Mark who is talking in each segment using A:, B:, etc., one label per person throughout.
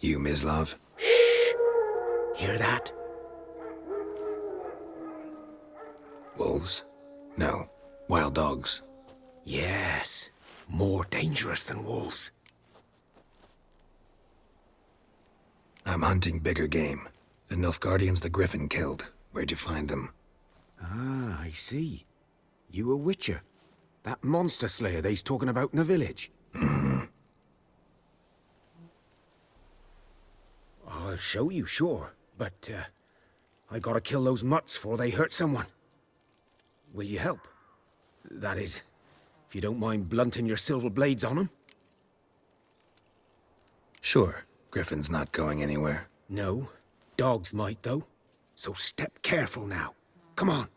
A: You, Mislav?
B: Hear that?
A: Wolves? No. Wild dogs.
B: Yes. More dangerous than wolves.
A: I'm hunting bigger game. The Nilfgaardians the Griffin killed. Where'd you find them?
B: Ah, I see. You a witcher. That monster slayer they's talking about in the village. I'll show you, sure. But, I gotta kill those mutts before they hurt someone. Will you help? That is, if you don't mind blunting your silver blades on them.
A: Sure. Griffin's not going anywhere.
B: No. Dogs might, though. So step careful now. Come on.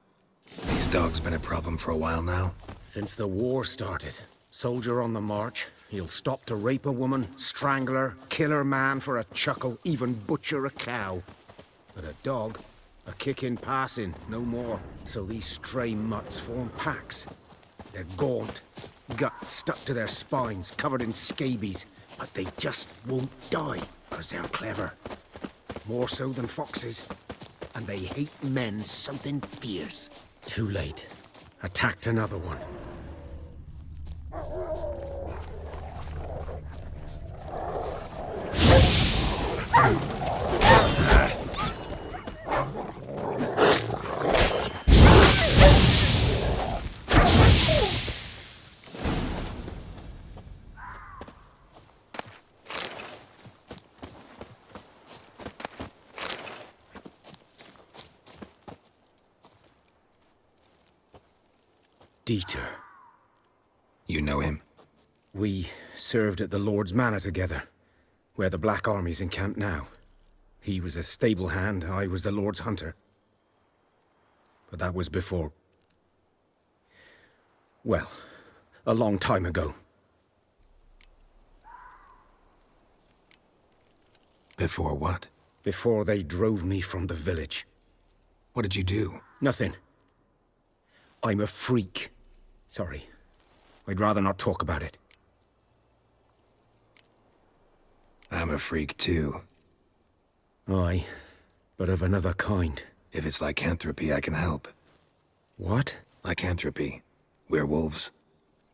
A: These dogs been a problem for a while now.
B: Since the war started, soldier on the march, he'll stop to rape a woman, strangle her, kill her man for a chuckle, even butcher a cow. But a dog, a kick in passing, no more. So these stray mutts form packs. They're gaunt, guts stuck to their spines, covered in scabies, but they just won't die, 'cause they're clever. More so than foxes. And they hate men something fierce. Too late. Attacked another one. Dieter.
A: You know him?
B: We served at the Lord's Manor together, where the Black Army's encamped now. He was a stable hand, I was the Lord's hunter. But that was before... well, a long time ago.
A: Before what?
B: Before they drove me from the village.
A: What did you do?
B: Nothing. I'm a freak. Sorry. I'd rather not talk about it.
A: I'm a freak too.
B: Aye, but of another kind.
A: If it's lycanthropy, I can help.
B: What?
A: Lycanthropy. Werewolves.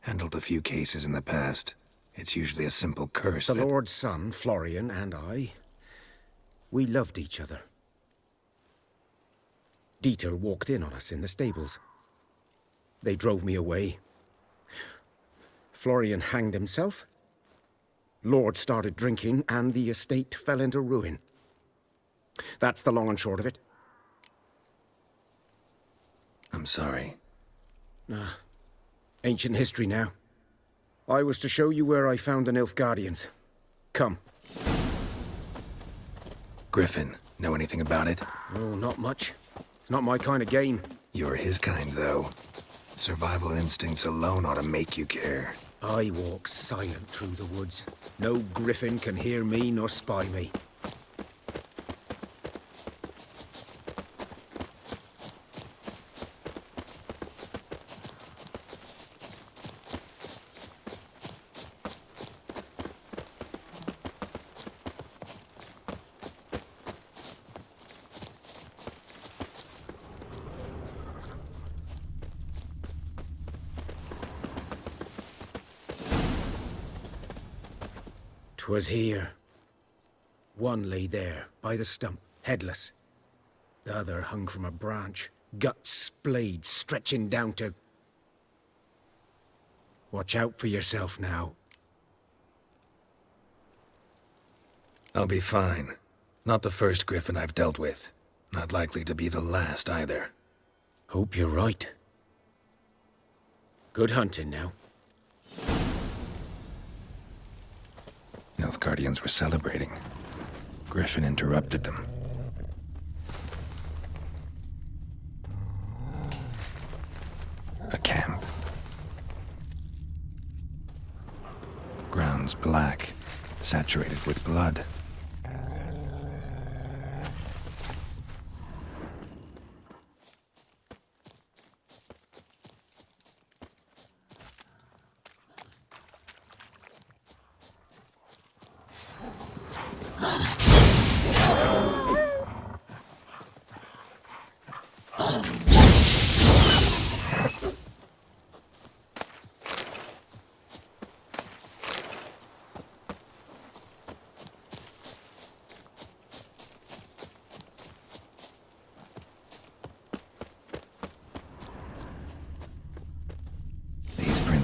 A: Handled a few cases in the past. It's usually a simple curse
B: The
A: that...
B: Lord's son, Florian, and I, we loved each other. Dieter walked in on us in the stables. They drove me away. Florian hanged himself. Lord started drinking, and the estate fell into ruin. That's the long and short of it.
A: I'm sorry.
B: Ancient history now. I was to show you where I found the Nilfgaardians. Come.
A: Griffin, know anything about it?
B: Oh, not much. It's not my kind of game.
A: You're his kind, though. Survival instincts alone ought to make you care.
B: I walk silent through the woods. No griffin can hear me nor spy me. 'Twas here. One lay there, by the stump, headless. The other hung from a branch, guts splayed, stretching down to... Watch out for yourself now.
A: I'll be fine. Not the first griffin I've dealt with. Not likely to be the last, either.
B: Hope you're right. Good hunting now.
A: Nilfgaardians were celebrating. Griffin interrupted them. A camp. Grounds black, saturated with blood.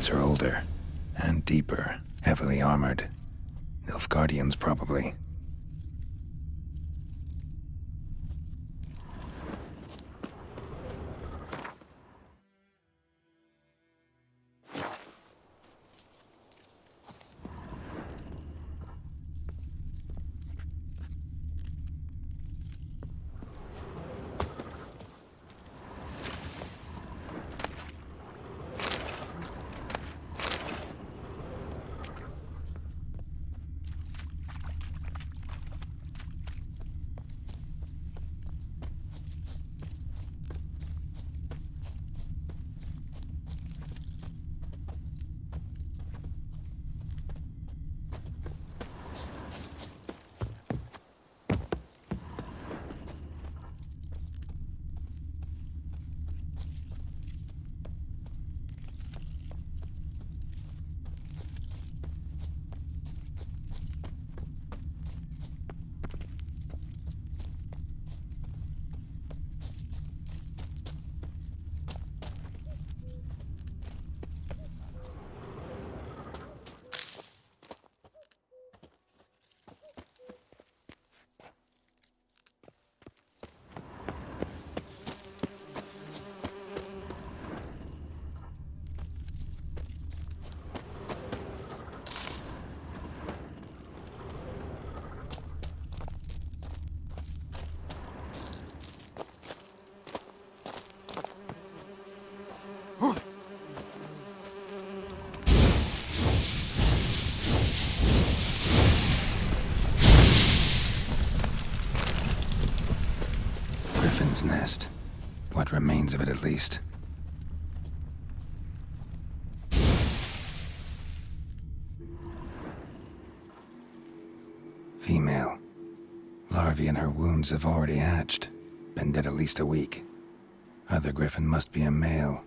A: footprints are older and deeper, heavily armored. Nilfgaardians, probably. Griffin's nest. What remains of it, at least. Female. Larvae in her wounds have already hatched. Been dead at least a week. Other griffin must be a male.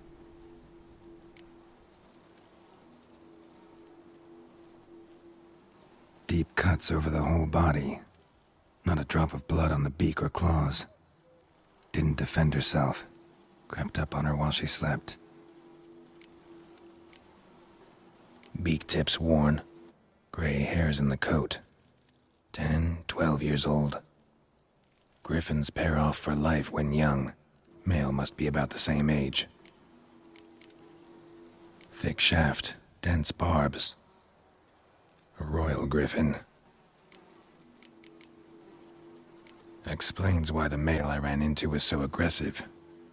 A: Deep cuts over the whole body. Not a drop of blood on the beak or claws. Didn't defend herself. Crept up on her while she slept. Beak tips worn. Gray hairs in the coat. 10, 12 years old. Griffins pair off for life when young. Male must be about the same age. Thick shaft, dense barbs. A royal griffin. Explains why the male I ran into was so aggressive.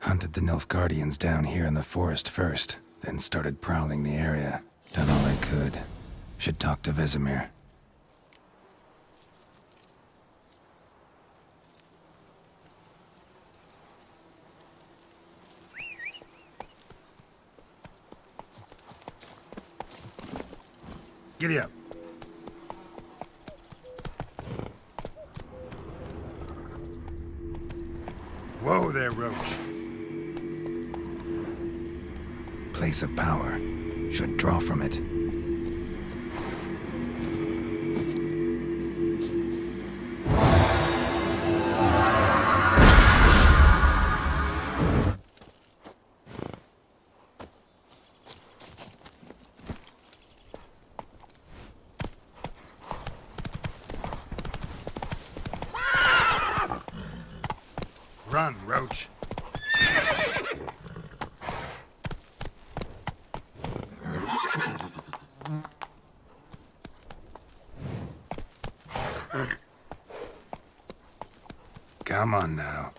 A: Hunted the Nilfgaardians down here in the forest first, then started prowling the area. Done all I could. Should talk to Vesemir. Giddy up. Whoa there, Roach. Place of power. Should draw from it. Run, Roach. Come on now.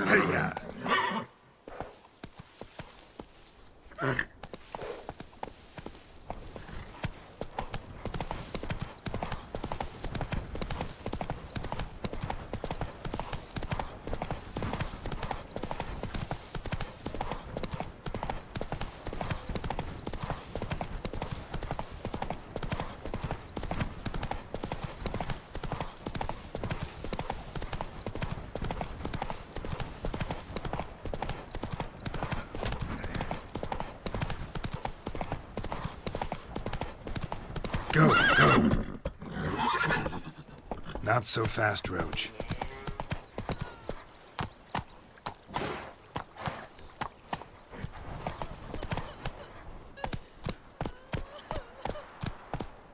A: Hey-ya. Not so fast, Roach.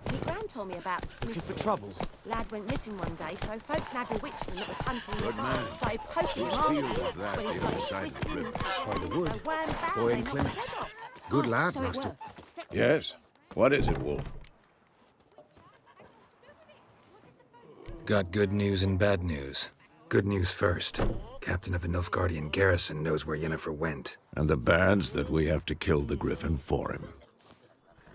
C: My gran told me about the Smith.
D: Looking for trouble?
C: Lad went missing one day, so folk nabbed a witchman that was hunting in the
E: Good
C: barn.
E: man.
C: Started poking him
E: Whose field
C: arse
E: was that
C: when he
E: the other
C: started
E: side of the
C: twisting and
E: river?
B: By the
C: swinging,
B: wood.
C: so wham bam,
B: Boy
C: they
B: in
C: knocked his
B: Clements.
C: head off.
B: Good lad,
C: So it
B: master.
C: were.
E: Yes? What is it, Wolf?
A: Got good news and bad news. Good news first. Captain of the Nilfgaardian garrison knows where Yennefer went.
E: And the bad's that we have to kill the Griffin for him.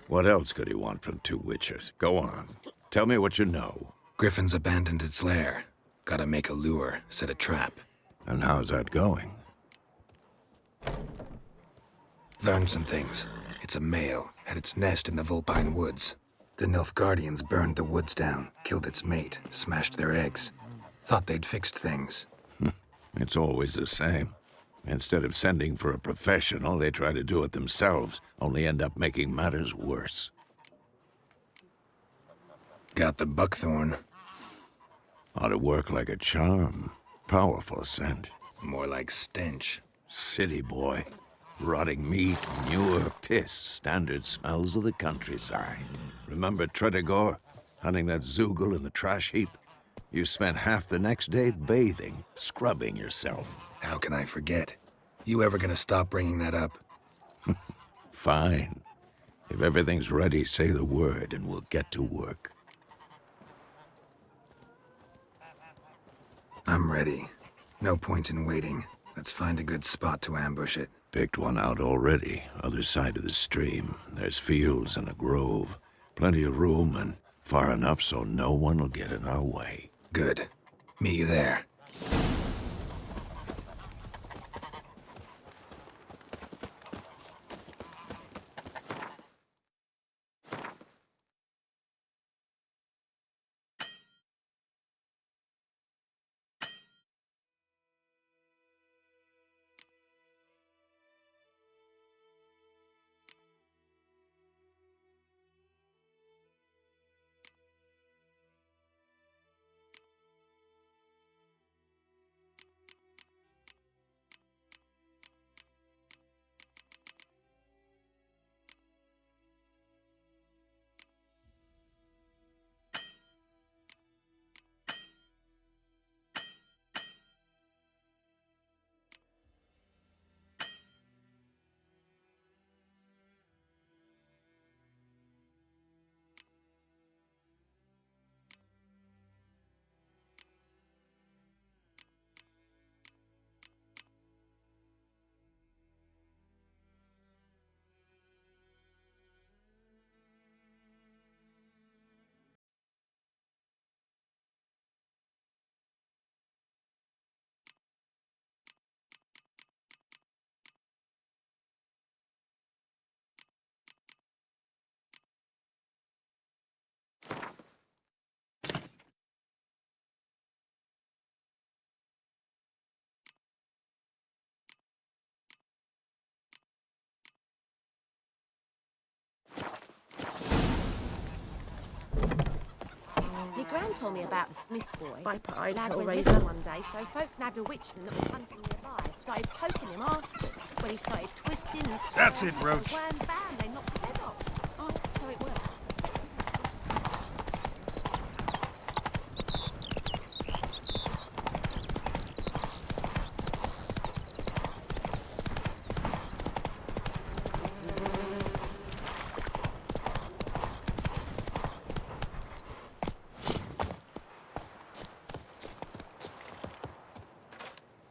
E: What else could he want from two witchers? Go on. Tell me what you know.
A: Griffin's abandoned its lair. Gotta make a lure, set a trap.
E: And how's that going?
A: Learned some things. It's a male, had its nest in the Vulpine Woods. The Nilfgaardians burned the woods down, killed its mate, smashed their eggs. Thought they'd fixed things.
E: It's always the same. Instead of sending for a professional, they try to do it themselves, only end up making matters worse.
A: Got the buckthorn.
E: Ought to work like a charm. Powerful scent.
A: More like stench.
E: City boy. Rotting meat, manure, piss, standard smells of the countryside. Remember Tredegor? Hunting that Zoogle in the trash heap? You spent half the next day bathing, scrubbing yourself.
A: How can I forget? You ever gonna stop bringing that up?
E: Fine. If everything's ready, say the word and we'll get to work.
A: I'm ready. No point in waiting. Let's find a good spot to ambush it.
E: Picked one out already, other side of the stream. There's fields and a grove. Plenty of room and far enough so no one will get in our way.
A: Good. Meet you there.
C: My gran told me about the Smiths boy.
F: Viper-eyed
C: Lad went
F: hellraiser.
C: missing one day, so folk nabbed a witchman that was hunting nearby. Started poking him arse when he started twisting and swinging.
A: That's it, Roach.
C: So wham bam, they knocked his head off. Oh, so it worked.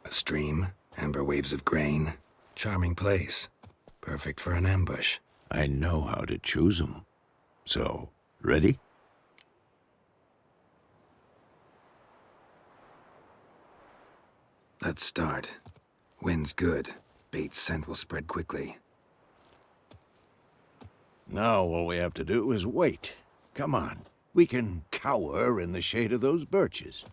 A: A stream, amber waves of grain. Charming place. Perfect for an ambush.
E: I know how to choose 'em. So, ready?
A: Let's start. Wind's good. Bait's scent will spread quickly.
E: Now all we have to do is wait. Come on. We can cower in the shade of those birches.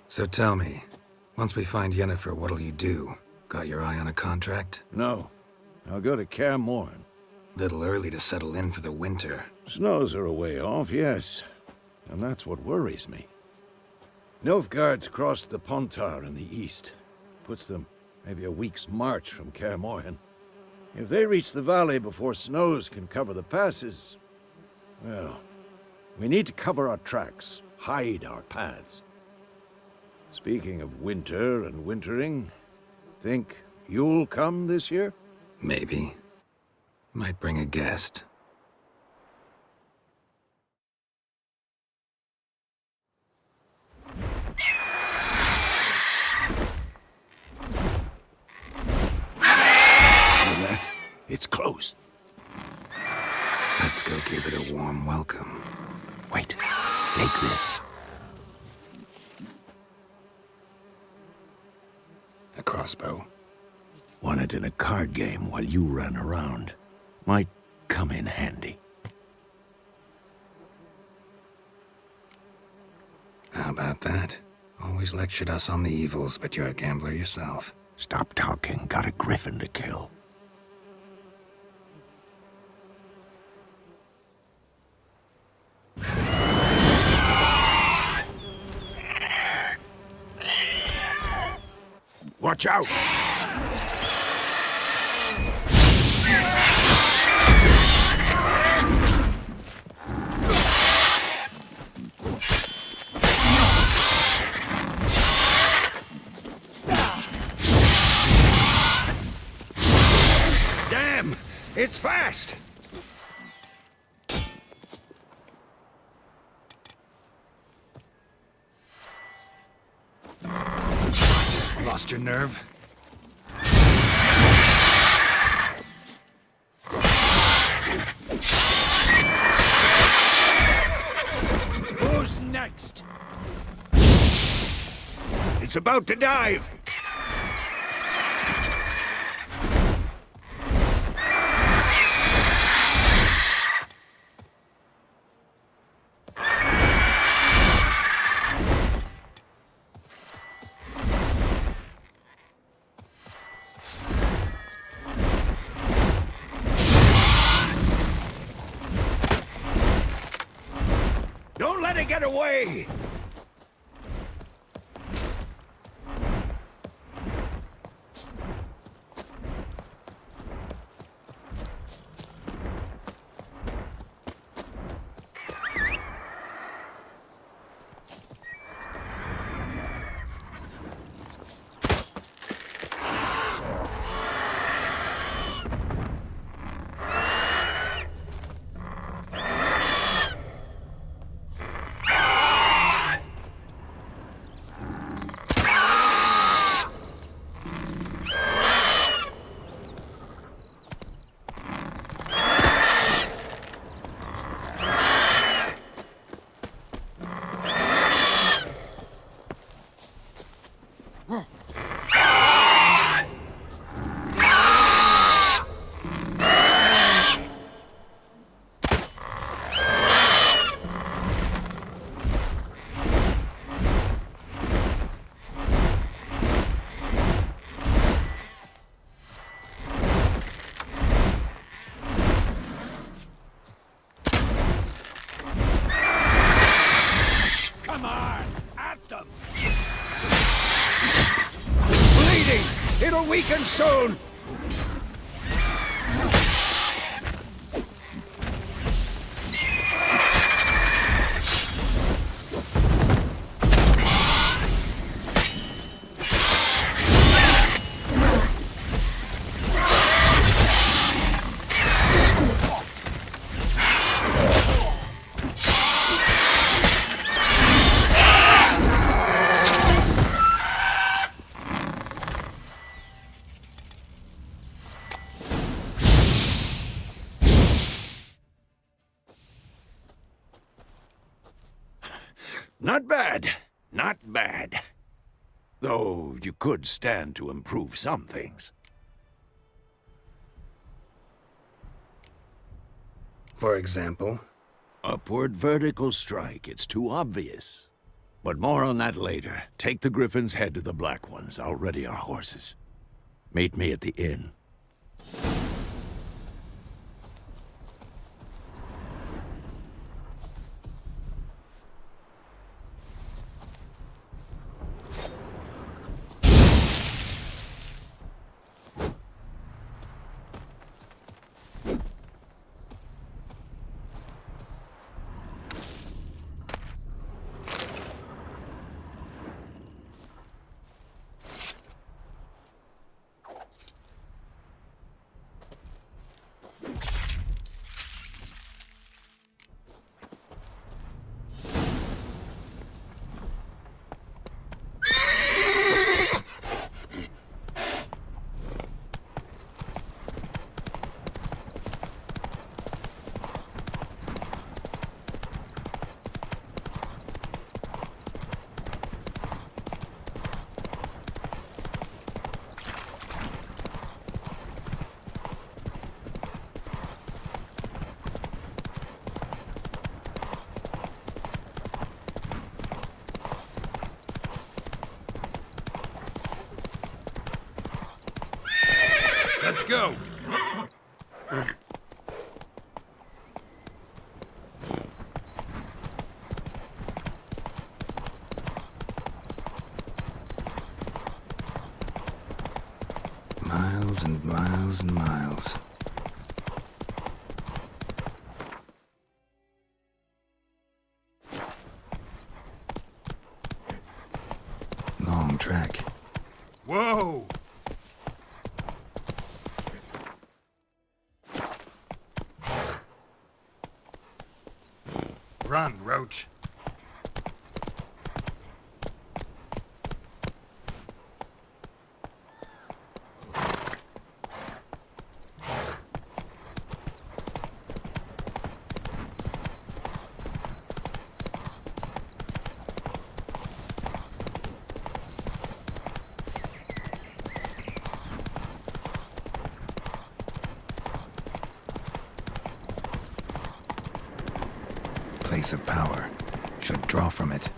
A: So tell me, once we find Yennefer, what'll you do? Got your eye on a contract?
E: No. I'll go to Kaer Morhen.
A: Little early to settle in for the winter.
E: Snows are a way off, yes. And that's what worries me. Nilfgaard's crossed the Pontar in the east. Puts them maybe a week's march from Kaer Morhen. If they reach the valley before snows can cover the passes, well, we need to cover our tracks, hide our paths. Speaking of winter and wintering, think you'll come this year?
A: Maybe. Might bring a guest.
E: That? It's close.
A: Let's go give it a warm welcome.
E: Wait, take this.
A: A crossbow.
E: Won it in a card game while you ran around. Might come in handy.
A: How about that? Always lectured us on the evils, but you're a gambler yourself.
E: Stop talking. Got a griffin to kill. Watch out! Damn! It's fast!
A: Lost your nerve?
E: Who's next? It's about to dive! Don't let it get away! It'll weaken soon! Not bad. Not bad. Though you could stand to improve some things.
A: For example?
E: Upward vertical strike. It's too obvious. But more on that later. Take the Griffin's head to the Black Ones. I'll ready our horses. Meet me at the inn.
A: go! Miles and miles and miles. Long trek. Whoa! Run, Roach. Place of power. Should draw from it.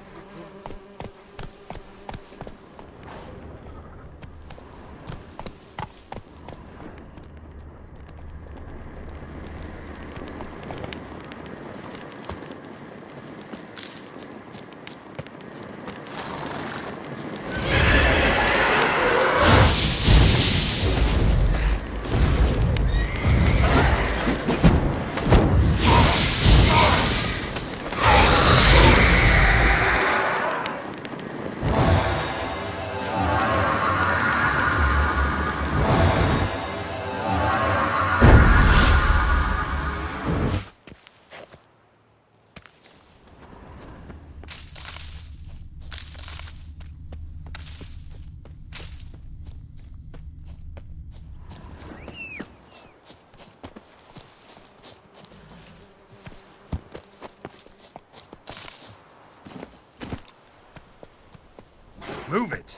A: Move it!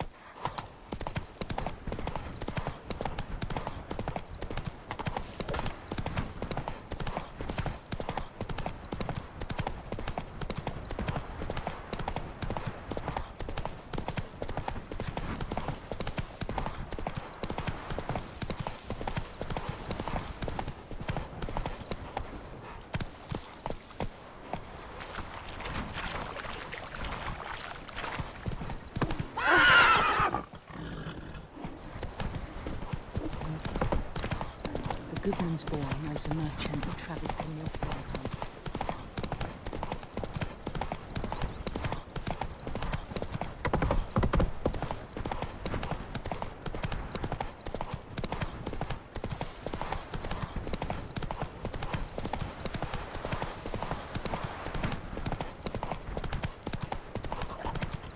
C: The Goodman's boy knows a merchant who travelled to North Wales.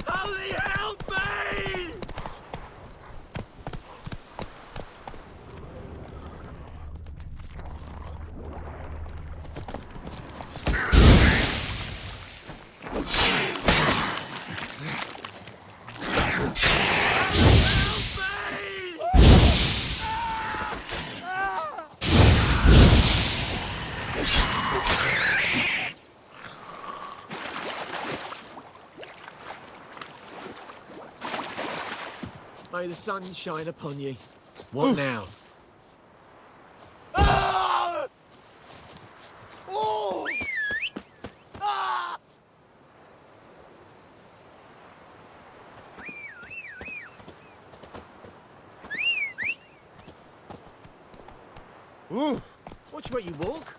E: Holy help me!
D: May the sun shine upon you. What now? Watch where you walk.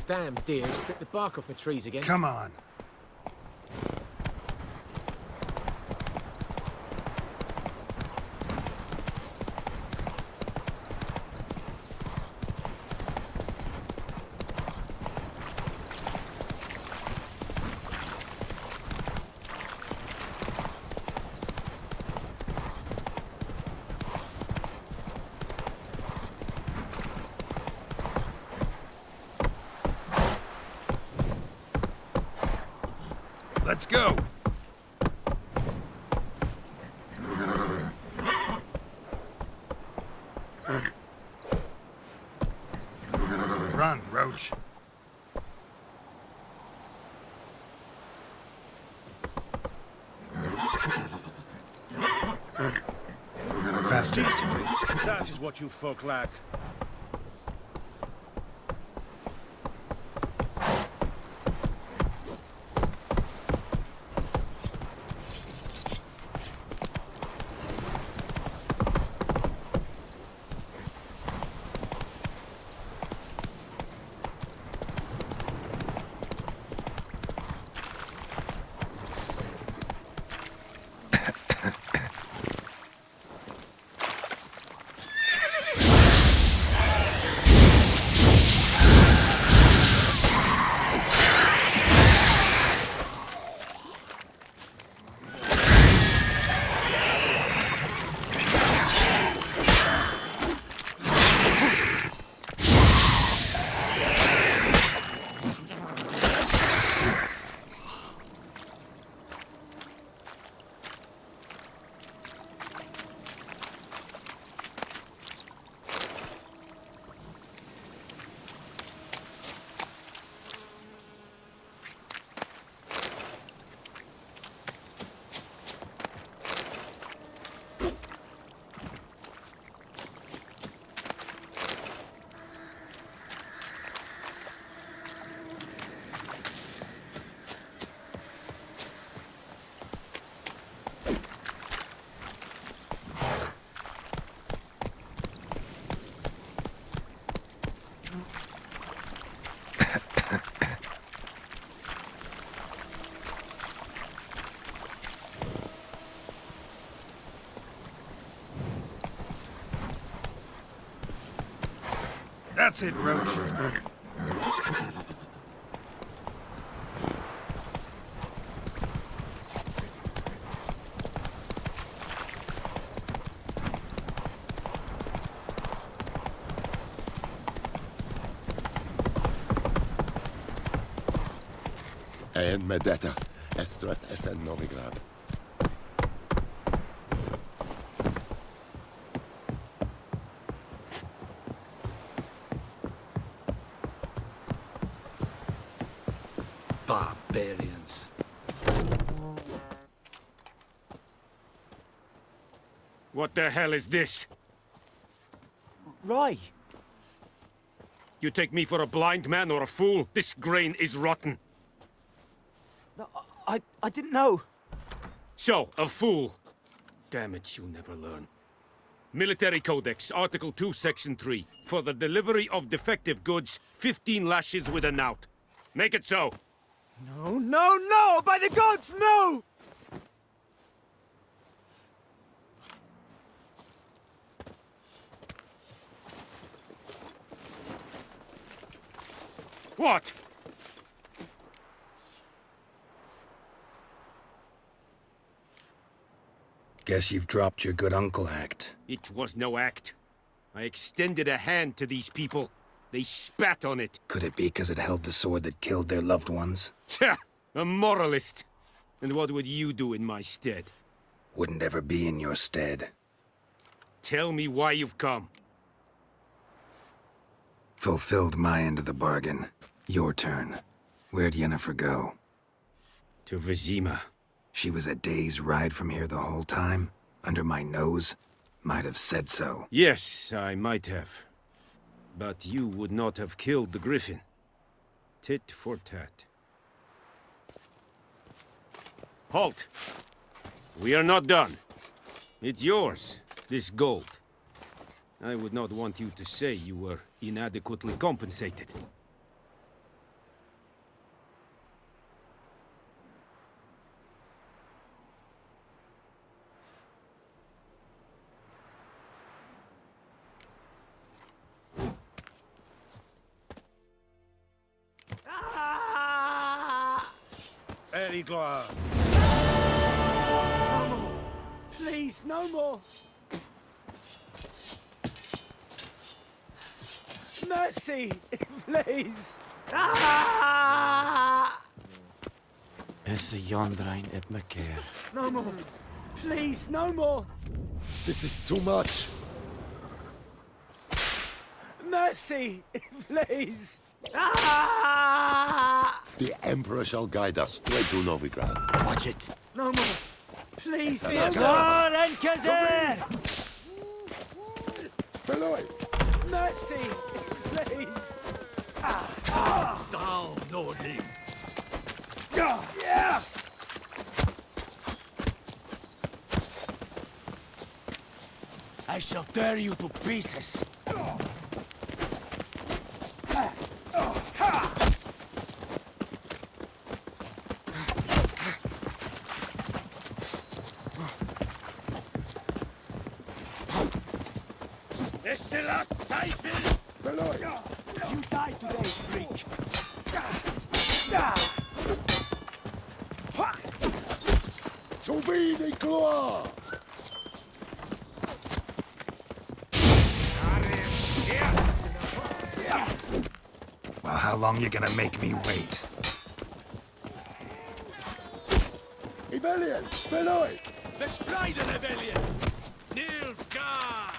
D: Damn deer, strip the bark off the trees again.
A: Come on. Let's go! Run, Roach. bastard.
F: That is what you folk lack. That's it, Roach.
G: En med detta, Estrat SN Novigrad.
D: Barbarians.
F: What the hell is this?
D: Rye.
F: You take me for a blind man or a fool? This grain is rotten.
D: No, I didn't know.
F: So, a fool. Damn it, you never learn. Military Codex, Article 2, Section 3. For the delivery of defective goods, 15 lashes with a knout. Make it so.
D: No, no, no! By the gods, no!
F: What?
A: Guess you've dropped your good uncle act.
F: It was no act. I extended a hand to these people. They spat on it.
A: Could it be because it held the sword that killed their loved ones?
F: Tch, a moralist. And what would you do in my stead?
A: Wouldn't ever be in your stead.
F: Tell me why you've come.
A: Fulfilled my end of the bargain. Your turn. Where'd Yennefer go?
F: To Vizima.
A: She was a day's ride from here the whole time? Under my nose? Might have said so.
F: Yes, I might have. But you would not have killed the griffin. Tit for tat. Halt! We are not done. It's yours, this gold. I would not want you to say you were inadequately compensated.
B: Erigloa.
D: No more. Please, no more. Mercy, please.
H: Is a Jondrain at my care.
D: No more. Please, no more.
G: This is too much.
D: Mercy, please.
G: The Emperor shall guide us straight to Novigrad.
H: Watch it.
D: No more. Please, no
G: Yes,
D: more.
H: Enkazer!
G: Beloy!
D: Mercy! Please!
F: Down, Nordling!
D: Yeah! I shall tear you to pieces.
F: Esselat Seifel!
G: Beloy!
D: You die today, freak.
G: To be the gloire!
A: Well, how long you gonna make me wait?
G: Evelian! Beloy!
F: Verspreiden, Rebellion! Nilfgaard!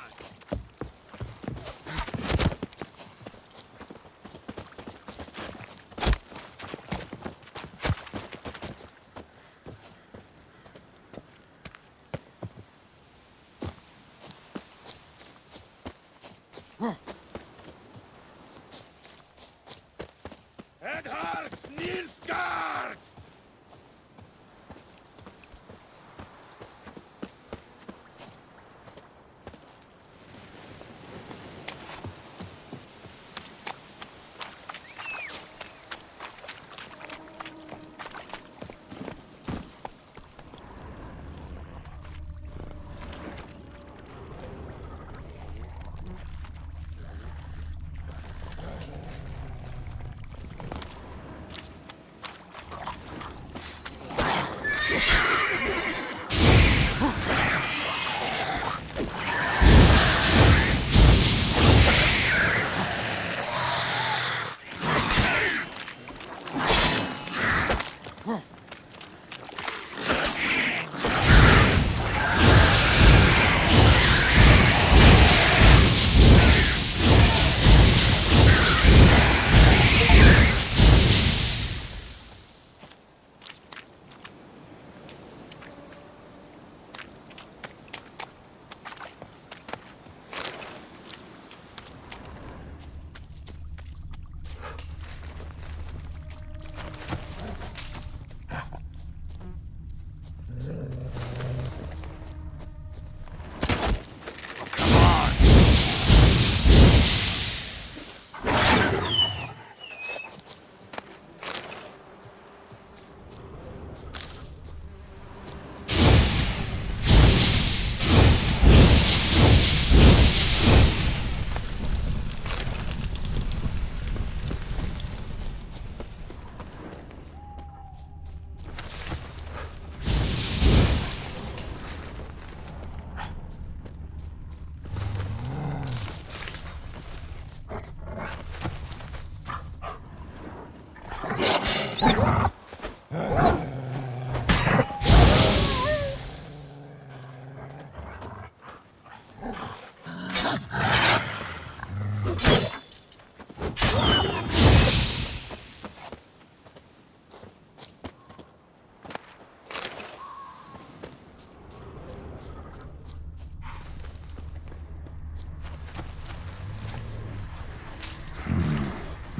F: Edhard Nilfgaard!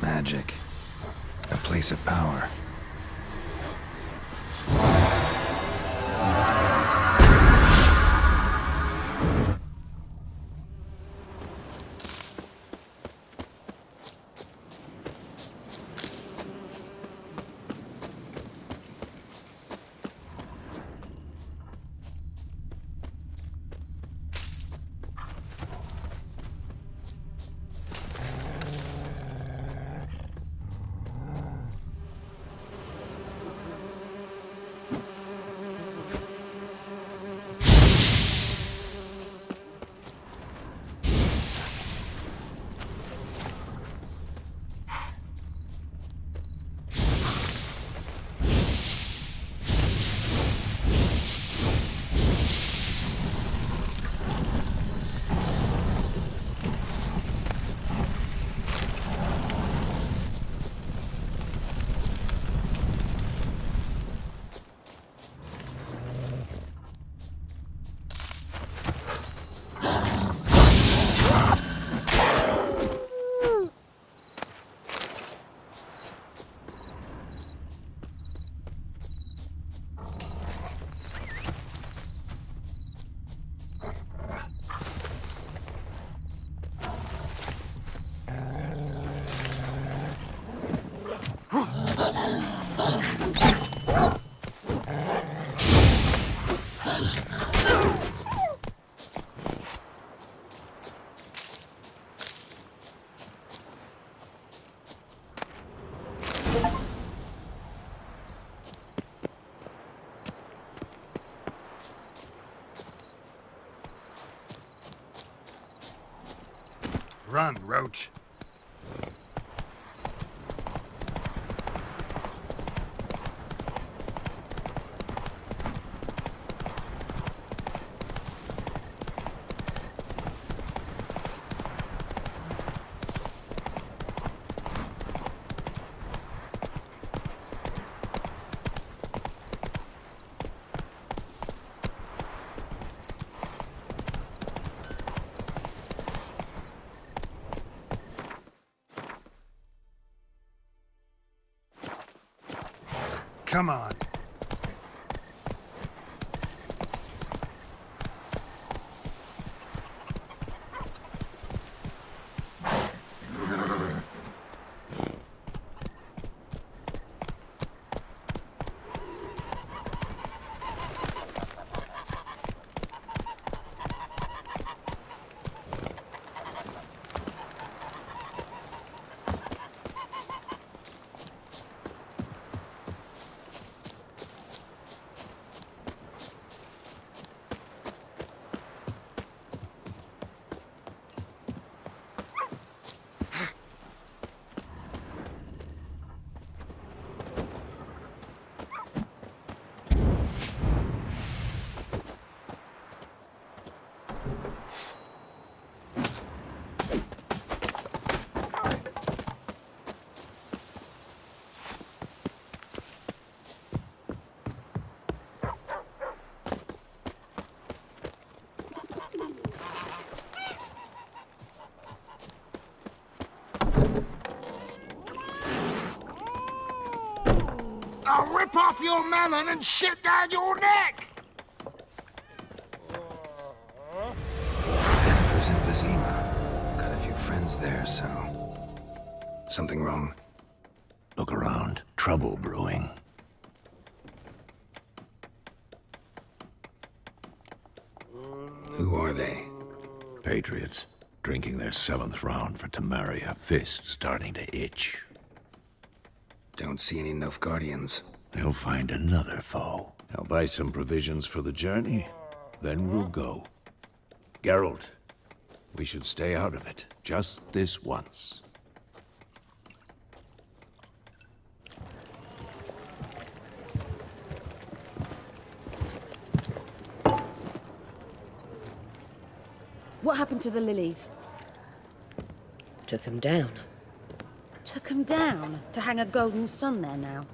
A: Magic. A place of power.
I: Run, Roach. Come on.
J: I'll rip off your melon and shit down your neck!
A: Jennifer's in Vizima. Got a few friends there, so... Something wrong?
E: Look around. Trouble brewing.
A: Who are they?
E: Patriots. Drinking their 7th round for Tamaria. Fist starting to itch.
A: Don't see any Nilfgaardians.
E: They'll find another foe. I'll buy some provisions for the journey. Then we'll go. Geralt, we should stay out of it. Just this once.
C: What happened to the lilies?
K: Took 'em down.
C: Took 'em down to hang a golden sun there now.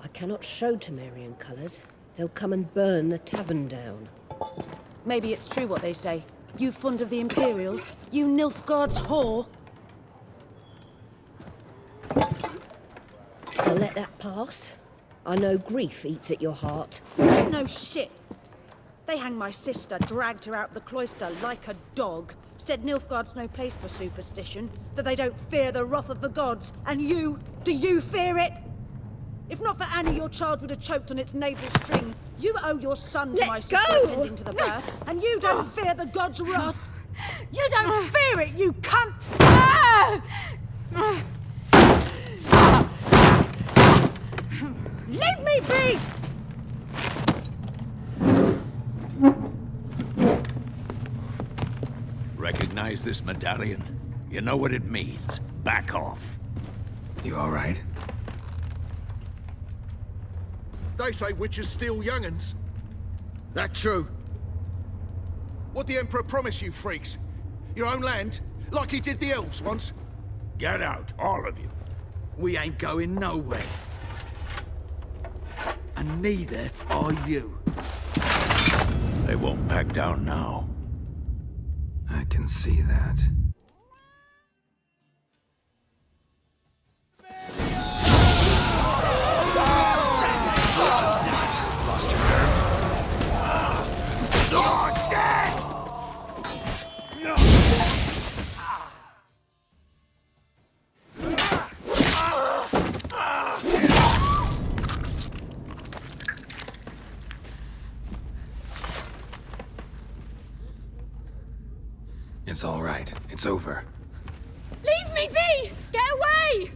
K: I cannot show Temerian colours. They'll come and burn the tavern down.
C: Maybe it's true what they say. You fond of the Imperials? You Nilfgaard's whore?
K: I'll let that pass. I know grief eats at your heart.
C: No shit. They hanged my sister, dragged her out the cloister like a dog. Said Nilfgaard's no place for superstition, that they don't fear the wrath of the gods. And you, do you fear it? If not for Annie, your child would have choked on its navel string. You owe your son to my sister attending to the birth, and you don't fear the gods' wrath. You don't fear it, you cunt! Leave me be!
E: Recognize this medallion? You know what it means. Back off.
A: You all right?
J: They say witches steal young'uns. That true? What the Emperor promise you, freaks? Your own land? Like he did the elves once?
E: Get out, all of you.
J: We ain't going nowhere. And neither are you.
E: They won't back down now.
A: I can see that. Lost your nerve?
J: Oh, dead!
A: It's all right. It's over.
L: me be! Get away!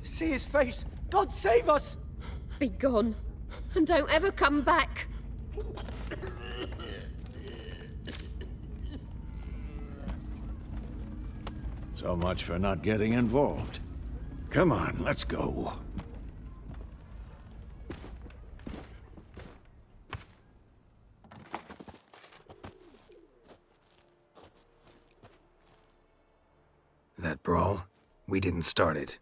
D: See his face! God save us!
L: Be gone. And don't ever come back.
E: So much for not getting involved. Come on, let's go.
A: That brawl, we didn't start it.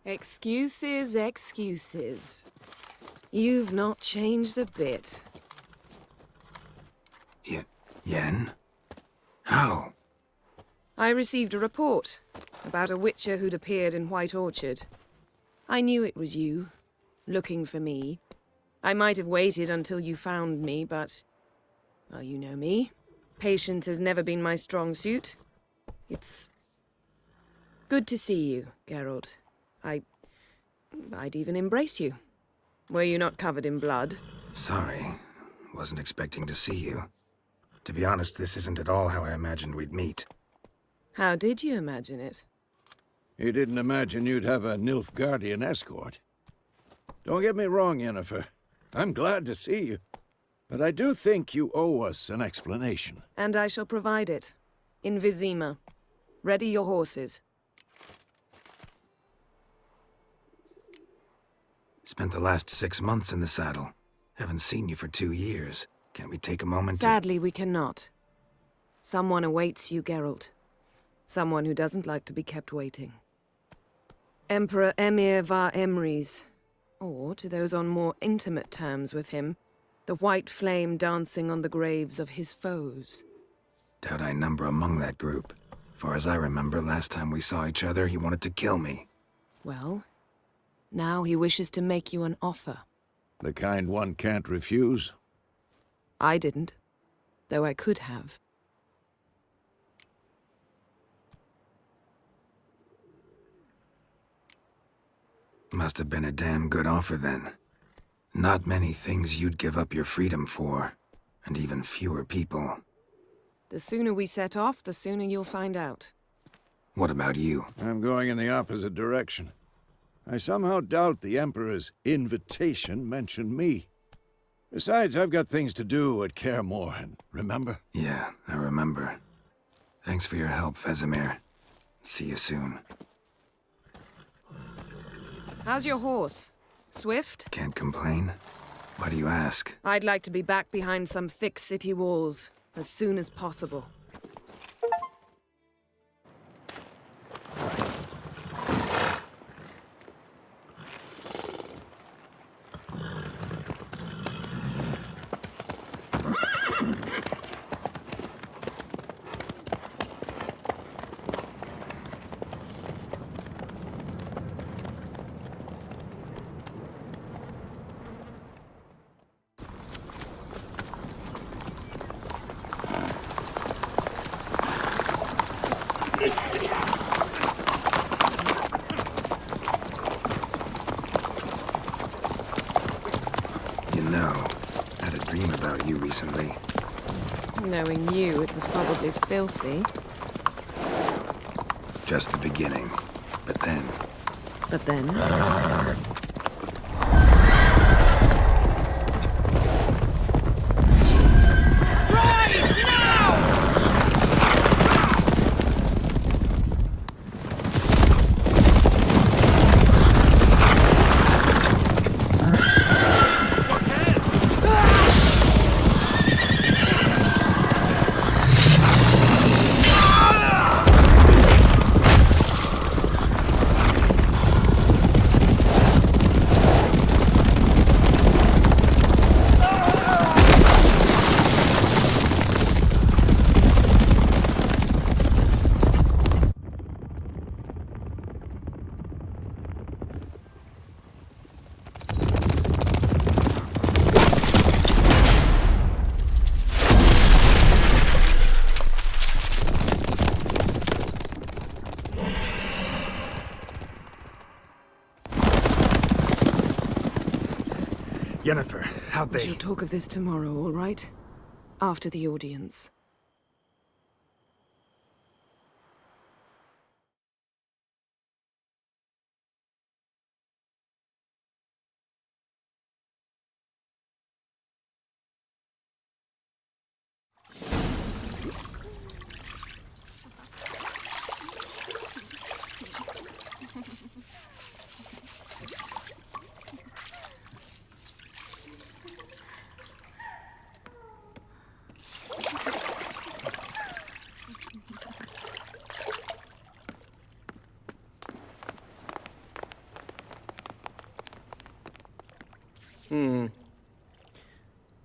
M: Excuses, excuses. You've not changed a bit.
A: Yen? How?
M: I received a report about a witcher who'd appeared in White Orchard. I knew it was you, looking for me. I might have waited until you found me, but... well, you know me. Patience has never been my strong suit. It's... good to see you, Geralt. I'd even embrace you. Were you not covered in blood?
A: Sorry. Wasn't expecting to see you. To be honest, this isn't at all how I imagined we'd meet.
M: How did you imagine it?
E: You didn't imagine you'd have a Nilfgaardian escort. Don't get me wrong, Yennefer. I'm glad to see you. But I do think you owe us an explanation.
M: And I shall provide it. In Vizima. Ready your horses.
A: Spent the last 6 months in the saddle. Haven't seen you for 2 years. Can we take a moment to...
M: Sadly, we cannot. Someone awaits you, Geralt. Someone who doesn't like to be kept waiting. Emperor Emir var Emrys. Or, to those on more intimate terms with him, the white flame dancing on the graves of his foes.
A: Doubt I number among that group. Far as I remember, last time we saw each other, he wanted to kill me.
M: Well, now he wishes to make you an offer.
E: The kind one can't refuse?
M: I didn't, though I could have.
A: Must have been a damn good offer then. Not many things you'd give up your freedom for, and even fewer people.
M: The sooner we set off, the sooner you'll find out.
A: What about you?
E: I'm going in the opposite direction. I somehow doubt the Emperor's invitation mentioned me. Besides, I've got things to do at Kaer Morhen, remember?
A: Yeah, I remember. Thanks for your help, Vesemir. See you soon.
M: How's your horse? Swift?
A: Can't complain. Why do you ask?
M: I'd like to be back behind some thick city walls as soon as possible.
A: Recently.
M: Knowing you, it was probably filthy.
A: Just the beginning. But then...
M: But then?
I: Yennefer, how'd
M: We
I: they...
M: shall talk of this tomorrow, all right? After the audience.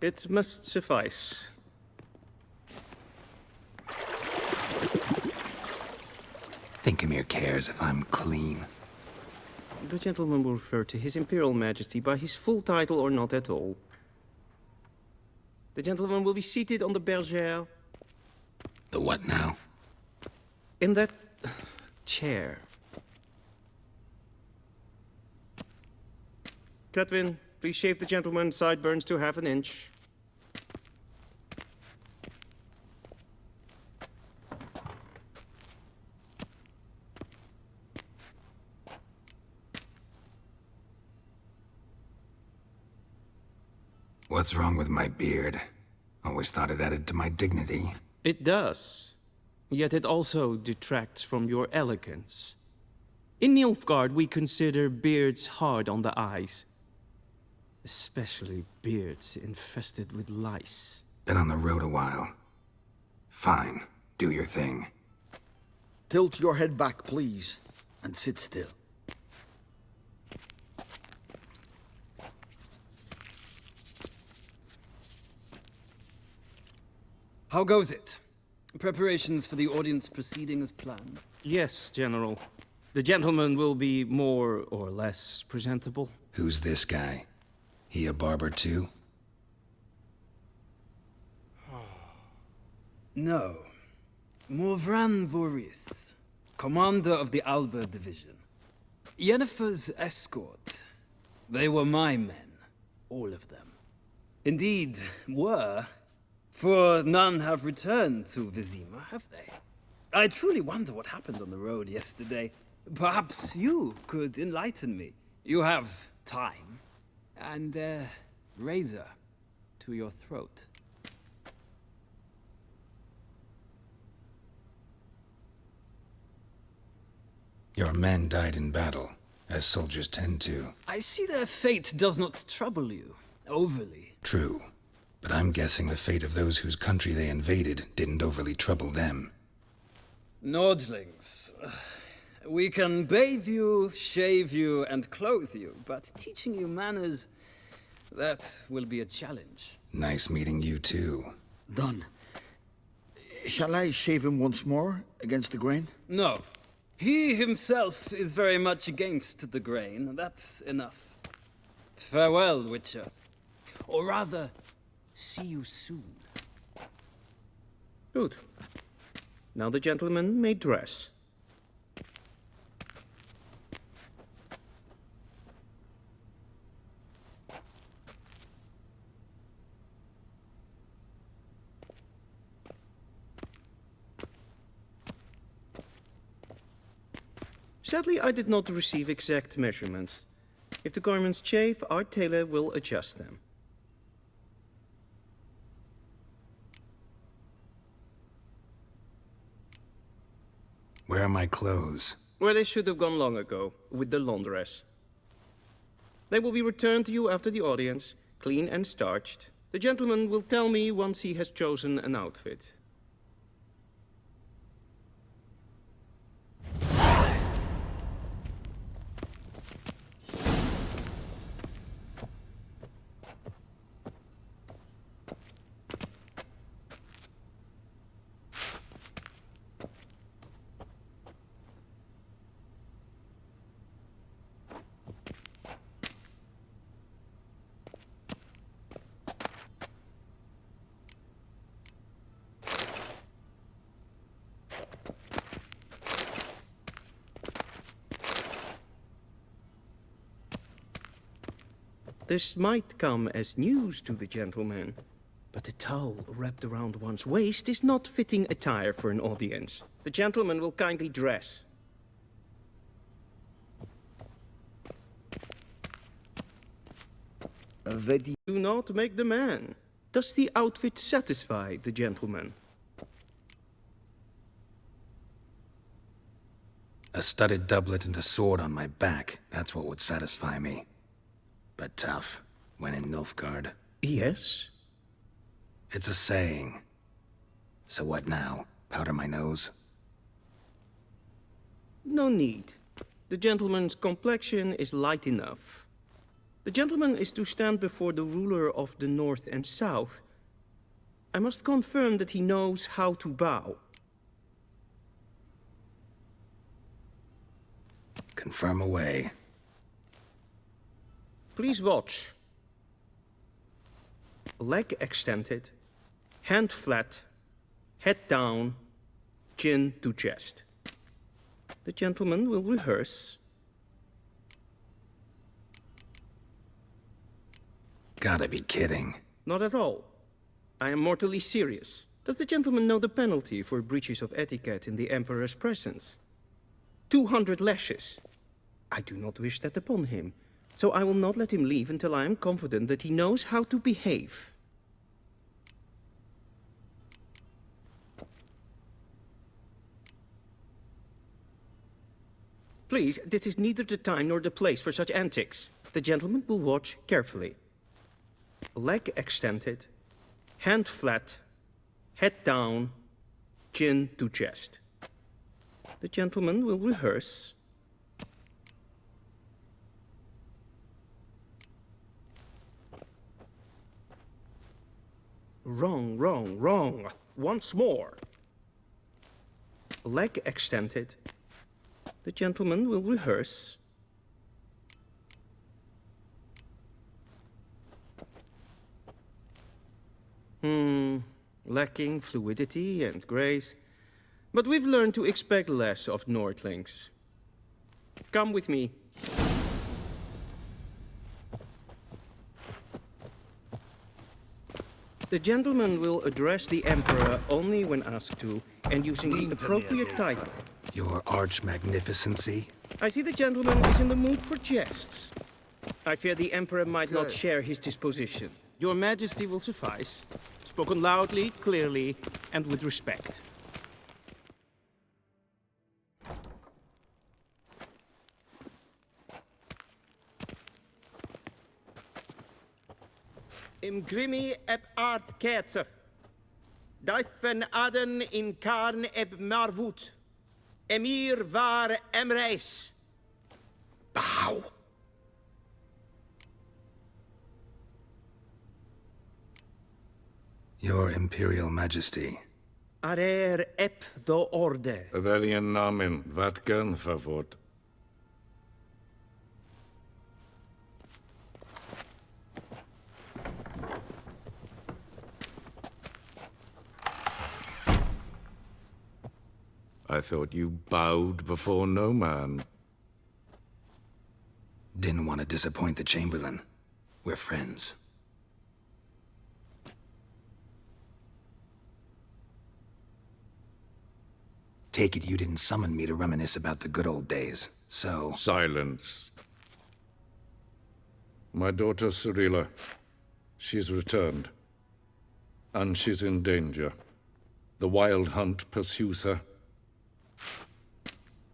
N: It must suffice.
A: Thinkamere cares if I'm clean.
N: The gentleman will refer to His Imperial Majesty by his full title or not at all. The gentleman will be seated on the bergère.
A: The what now?
N: In that chair. Cletwin, please shave the gentleman's sideburns to half an inch.
A: What's wrong with my beard? Always thought it added to my dignity.
N: It does. Yet it also detracts from your elegance. In Nilfgaard, we consider beards hard on the eyes. Especially beards infested with lice.
A: Been on the road a while. Fine. Do your thing.
J: Tilt your head back, please, and sit still.
O: How goes it? Preparations for the audience proceeding as planned?
N: Yes, General. The gentleman will be more or less presentable.
A: Who's this guy? He a barber too?
O: No. Morvran Voorhis, commander of the Alba Division. Yennefer's escort. They were my men, all of them. Indeed, were. For none have returned to Vizima, have they? I truly wonder what happened on the road yesterday. Perhaps you could enlighten me. You have time. And a razor to your throat.
A: Your men died in battle, as soldiers tend to.
O: I see their fate does not trouble you overly.
A: True. But I'm guessing the fate of those whose country they invaded didn't overly trouble them.
O: Nordlings. We can bathe you, shave you, and clothe you, but teaching you manners, that will be a challenge.
A: Nice meeting you too.
J: Done. Shall I shave him once more, against the grain?
O: No. He himself is very much against the grain. That's enough. Farewell, Witcher. Or rather, see you soon.
N: Good. Now the gentleman may dress. Sadly, I did not receive exact measurements. If the garments chafe, our tailor will adjust them.
A: Where are my clothes?
N: Where they should have gone long ago, with the laundress. They will be returned to you after the audience, clean and starched. The gentleman will tell me once he has chosen an outfit. this might come as news to the gentleman, but a towel wrapped around one's waist is not fitting attire for an audience. The gentleman will kindly dress. Do not make the man. Does the outfit satisfy the gentleman?
A: A studded doublet and a sword on my back, that's what would satisfy me. But tough, when in Nilfgaard.
N: Yes?
A: It's a saying. So what now? Powder my nose?
N: No need. The gentleman's complexion is light enough. The gentleman is to stand before the ruler of the North and South. I must confirm that he knows how to bow.
A: Confirm away.
N: Please watch. Leg extended, hand flat, head down, chin to chest. The gentleman will rehearse.
A: Gotta be kidding.
N: Not at all. I am mortally serious. Does the gentleman know the penalty for breaches of etiquette in the Emperor's presence? 200 lashes. I do not wish that upon him, so I will not let him leave until I am confident that he knows how to behave. Please, this is neither the time nor the place for such antics. The gentleman will watch carefully. Leg extended, hand flat, head down, chin to chest. The gentleman will rehearse. Wrong, wrong, wrong. Once more. Leg extended. The gentleman will rehearse. Lacking fluidity and grace. But we've learned to expect less of Nordlings. Come with me. The gentleman will address the Emperor only when asked to, and using the appropriate title.
A: Your Arch-Magnificency?
N: I see the gentleman is in the mood for jests. I fear the Emperor might not share his disposition. Your Majesty will suffice. Spoken loudly, clearly, and with respect. Im grimi eb art ketzer. Daifen aden in karn eb marvut. Emir var emreis.
A: Bow. Your Imperial Majesty.
N: Arer ep the orde.
P: Welchen Namen? Wat gern verwort? I thought you bowed before no man.
A: Didn't want to disappoint the Chamberlain. We're friends. Take it you didn't summon me to reminisce about the good old days, so...
P: Silence. My daughter Cirilla, she's returned. And she's in danger. The Wild Hunt pursues her.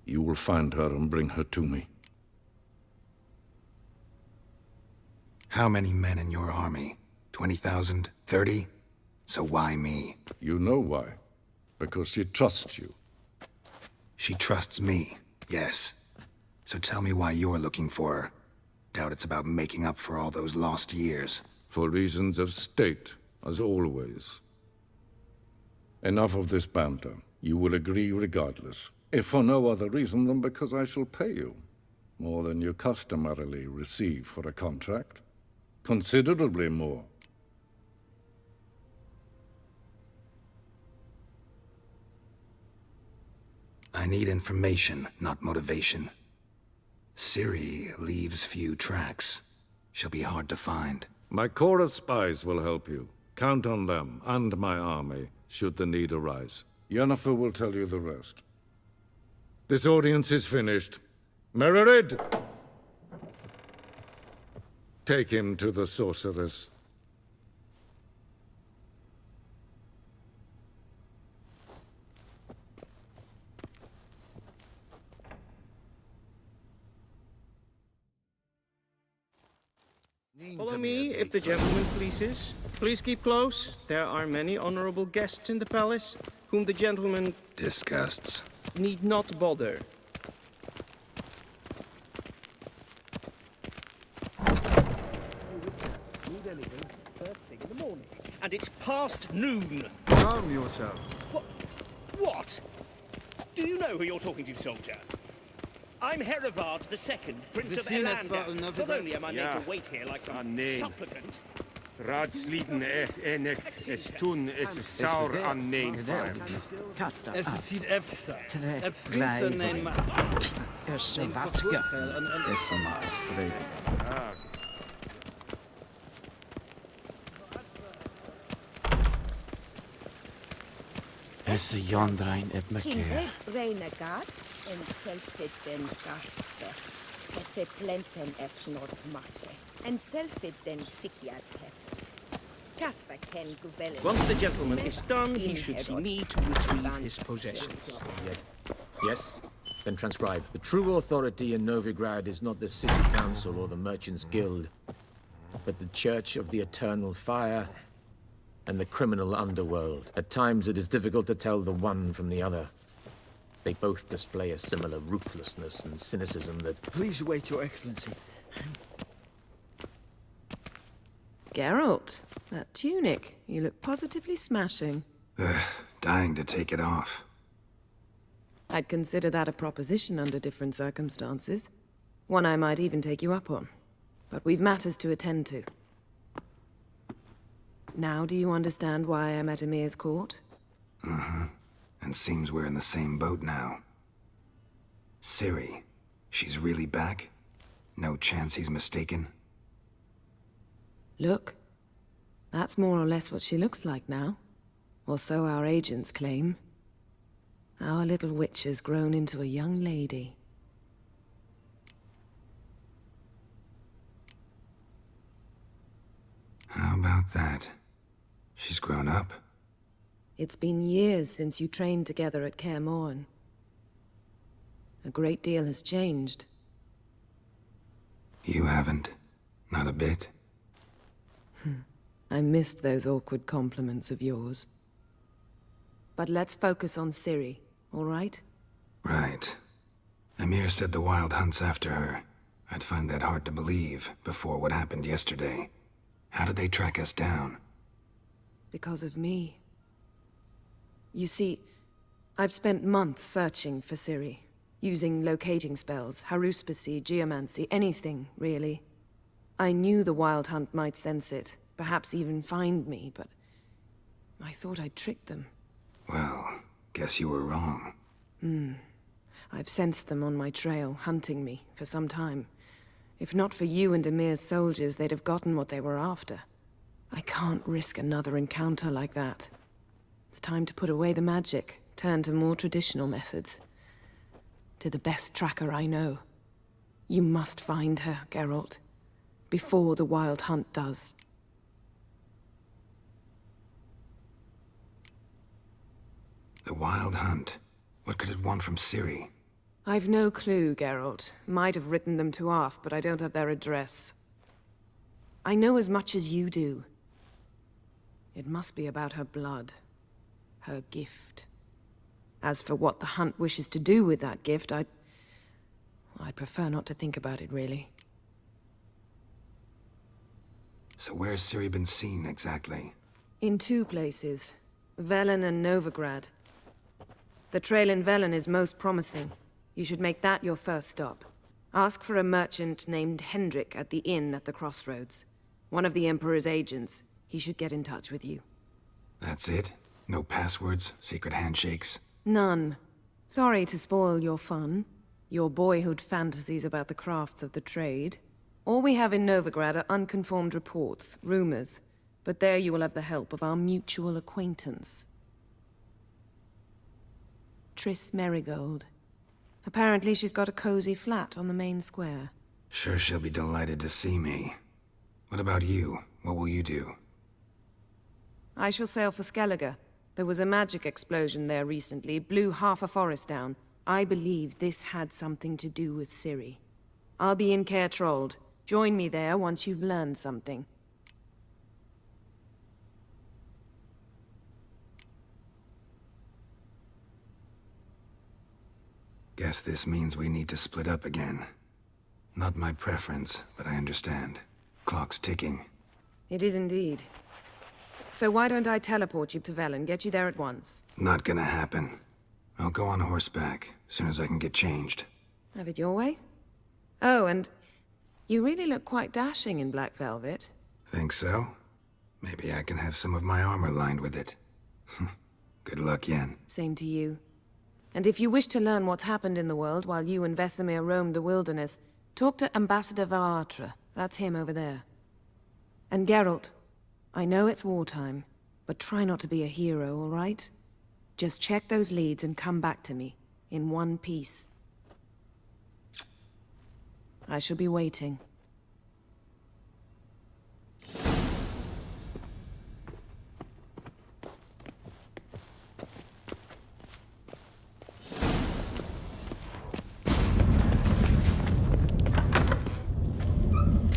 P: You will find her and bring her to me.
A: How many men in your army? 20,000? 30? So why me?
P: You know why. Because she trusts you.
A: She trusts me, yes. So tell me why you're looking for her. Doubt it's about making up for all those lost years.
P: For reasons of state, as always. Enough of this banter. You will agree regardless. If for no other reason than because I shall pay you. More than you customarily receive for a contract. Considerably more.
A: I need information, not motivation. Ciri leaves few tracks. She'll be hard to find.
P: My corps of spies will help you. Count on them and my army, should the need arise. Yennefer will tell you the rest. This audience is finished. Mererid! Take him to the sorceress.
N: Follow me, if the gentleman pleases. Please keep close. There are many honorable guests in the palace, whom the gentleman
A: Disgusts.
N: need not bother.
Q: And it's past noon.
I: Calm yourself.
Q: What? Do you know who you're talking to, soldier? I'm Herivard II, Prince of Elander. Not only am I made to wait here like some supplicant.
F: Raadsleden enecht es toen is saur aan neen farm.
O: Es ziet efsa. Het prinsen neem maar.
H: Is een wapske. Is een maastrijd. Is een jondrein ep me keer.
K: Renegat en selfit den garte. Esse plenten ep not makke. En selfit den sikiat heft. Casper ken gubellen.
N: Once the gentleman is done, he should see me to retrieve his possessions.
D: Yes? Then transcribe. The true authority in Novigrad is not the city council or the merchants' guild, but the Church of the Eternal Fire and the criminal underworld. At times it is difficult to tell the one from the other. They both display a similar ruthlessness and cynicism that...
I: Please wait, Your Excellency.
M: Geralt, that tunic. You look positively smashing.
A: Dying to take it off.
M: I'd consider that a proposition under different circumstances. One I might even take you up on. But we've matters to attend to. Now do you understand why I'm at Emir's court?
A: Mm-hmm. And seems we're in the same boat now. Ciri, she's really back? No chance he's mistaken?
M: Look. That's more or less what she looks like now. Or so our agents claim. Our little witch has grown into a young lady.
A: How about that? She's grown up?
M: It's been years since you trained together at Kaer Morhen. A great deal has changed.
A: You haven't. Not a bit.
M: I missed those awkward compliments of yours. But let's focus on Ciri, all right?
A: Right. Emir said the Wild Hunt's after her. I'd find that hard to believe before what happened yesterday. How did they track us down?
M: Because of me. You see, I've spent months searching for Ciri, using locating spells, haruspicy, geomancy, anything, really. I knew the Wild Hunt might sense it, perhaps even find me, but I thought I'd tricked them.
A: Well, guess you were wrong.
M: I've sensed them on my trail, hunting me, for some time. If not for you and Emir's soldiers, they'd have gotten what they were after. I can't risk another encounter like that. It's time to put away the magic, turn to more traditional methods. To the best tracker I know. You must find her, Geralt. Before the Wild Hunt does.
A: The Wild Hunt? What could it want from Ciri?
M: I've no clue, Geralt. Might have written them to ask, but I don't have their address. I know as much as you do. It must be about her blood. Her gift. As for what the Hunt wishes to do with that gift, I'd prefer not to think about it, really.
A: So where's Ciri been seen, exactly?
M: In two places. Velen and Novigrad. The trail in Velen is most promising. You should make that your first stop. Ask for a merchant named Hendrik at the inn at the crossroads. One of the Emperor's agents. He should get in touch with you.
A: That's it? No passwords, secret handshakes?
M: None. Sorry to spoil your fun. Your boyhood fantasies about the crafts of the trade. All we have in Novigrad are unconfirmed reports, rumors. But there you will have the help of our mutual acquaintance. Triss Merigold. Apparently she's got a cozy flat on the main square.
A: Sure she'll be delighted to see me. What about you? What will you do?
M: I shall sail for Skellige. There was a magic explosion there recently, blew half a forest down. I believe this had something to do with Ciri. I'll be in Caer Trold. Join me there once you've learned something.
A: Guess this means we need to split up again. Not my preference, but I understand. Clock's ticking.
M: It is indeed. So why don't I teleport you to Velen, get you there at once?
A: Not gonna happen. I'll go on horseback, as soon as I can get changed.
M: Have it your way? Oh, and you really look quite dashing in black velvet.
A: Think so? Maybe I can have some of my armor lined with it. Good luck, Yen.
M: Same to you. And if you wish to learn what's happened in the world while you and Vesemir roamed the wilderness, talk to Ambassador Varatra. That's him over there. And Geralt, I know it's wartime, but try not to be a hero, all right? Just check those leads and come back to me, in one piece. I shall be waiting.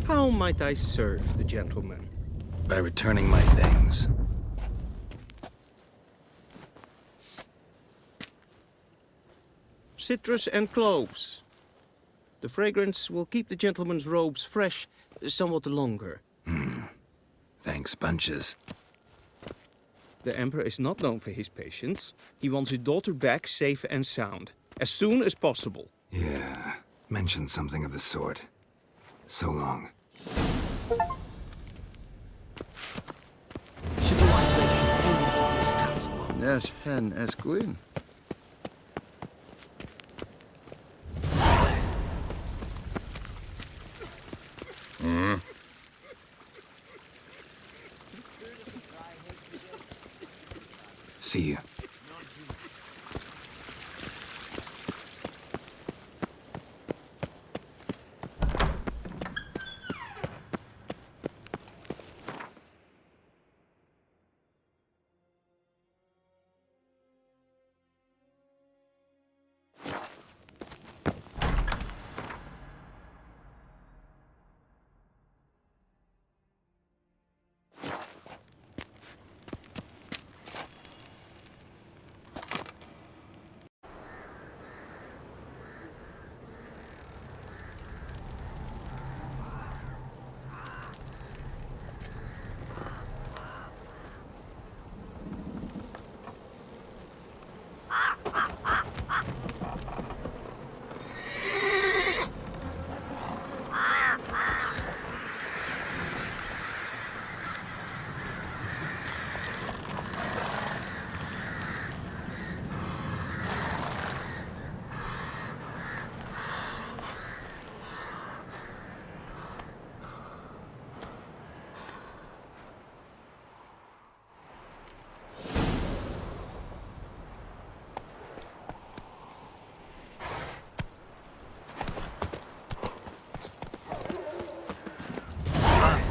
N: How might I serve the gentleman?
A: By returning my things.
N: Citrus and cloves. The fragrance will keep the gentleman's robes fresh somewhat longer.
A: Thanks, bunches.
N: The Emperor is not known for his patience. He wants his daughter back safe and sound, as soon as possible.
A: Yeah, mentioned something of the sort. So long.
I: Civilization ends at this council.
G: Yes, hen as queen.
A: See you.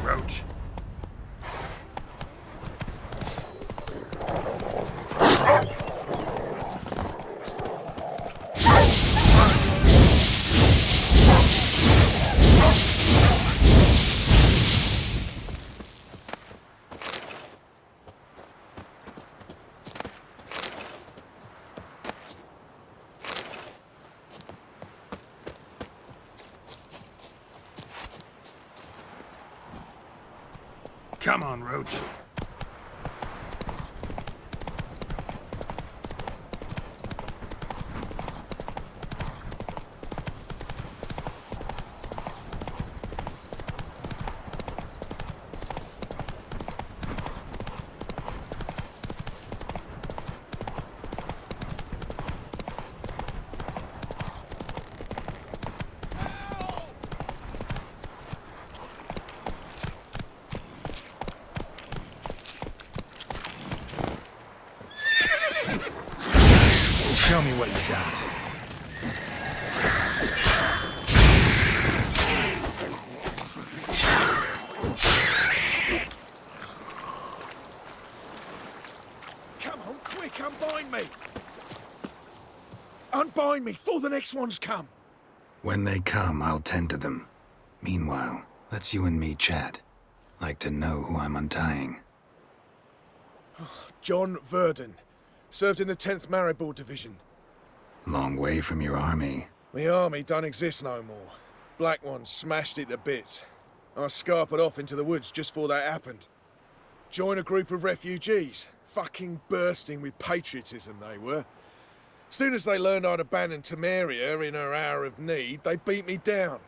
A: Roach. Come on, Roach. shot.
J: Come on, quick, unbind me! Unbind me, before the next ones come!
A: When they come, I'll tend to them. Meanwhile, let's you and me chat. Like to know who I'm untying.
J: John Verdon. Served in the 10th Maribor Division.
A: Long way from your army.
J: The army don't exist no more. Black Ones smashed it to bits. I scarpered off into the woods just before that happened. Joined a group of refugees. Fucking bursting with patriotism they were. Soon as they learned I'd abandoned Temeria in her hour of need, they beat me down.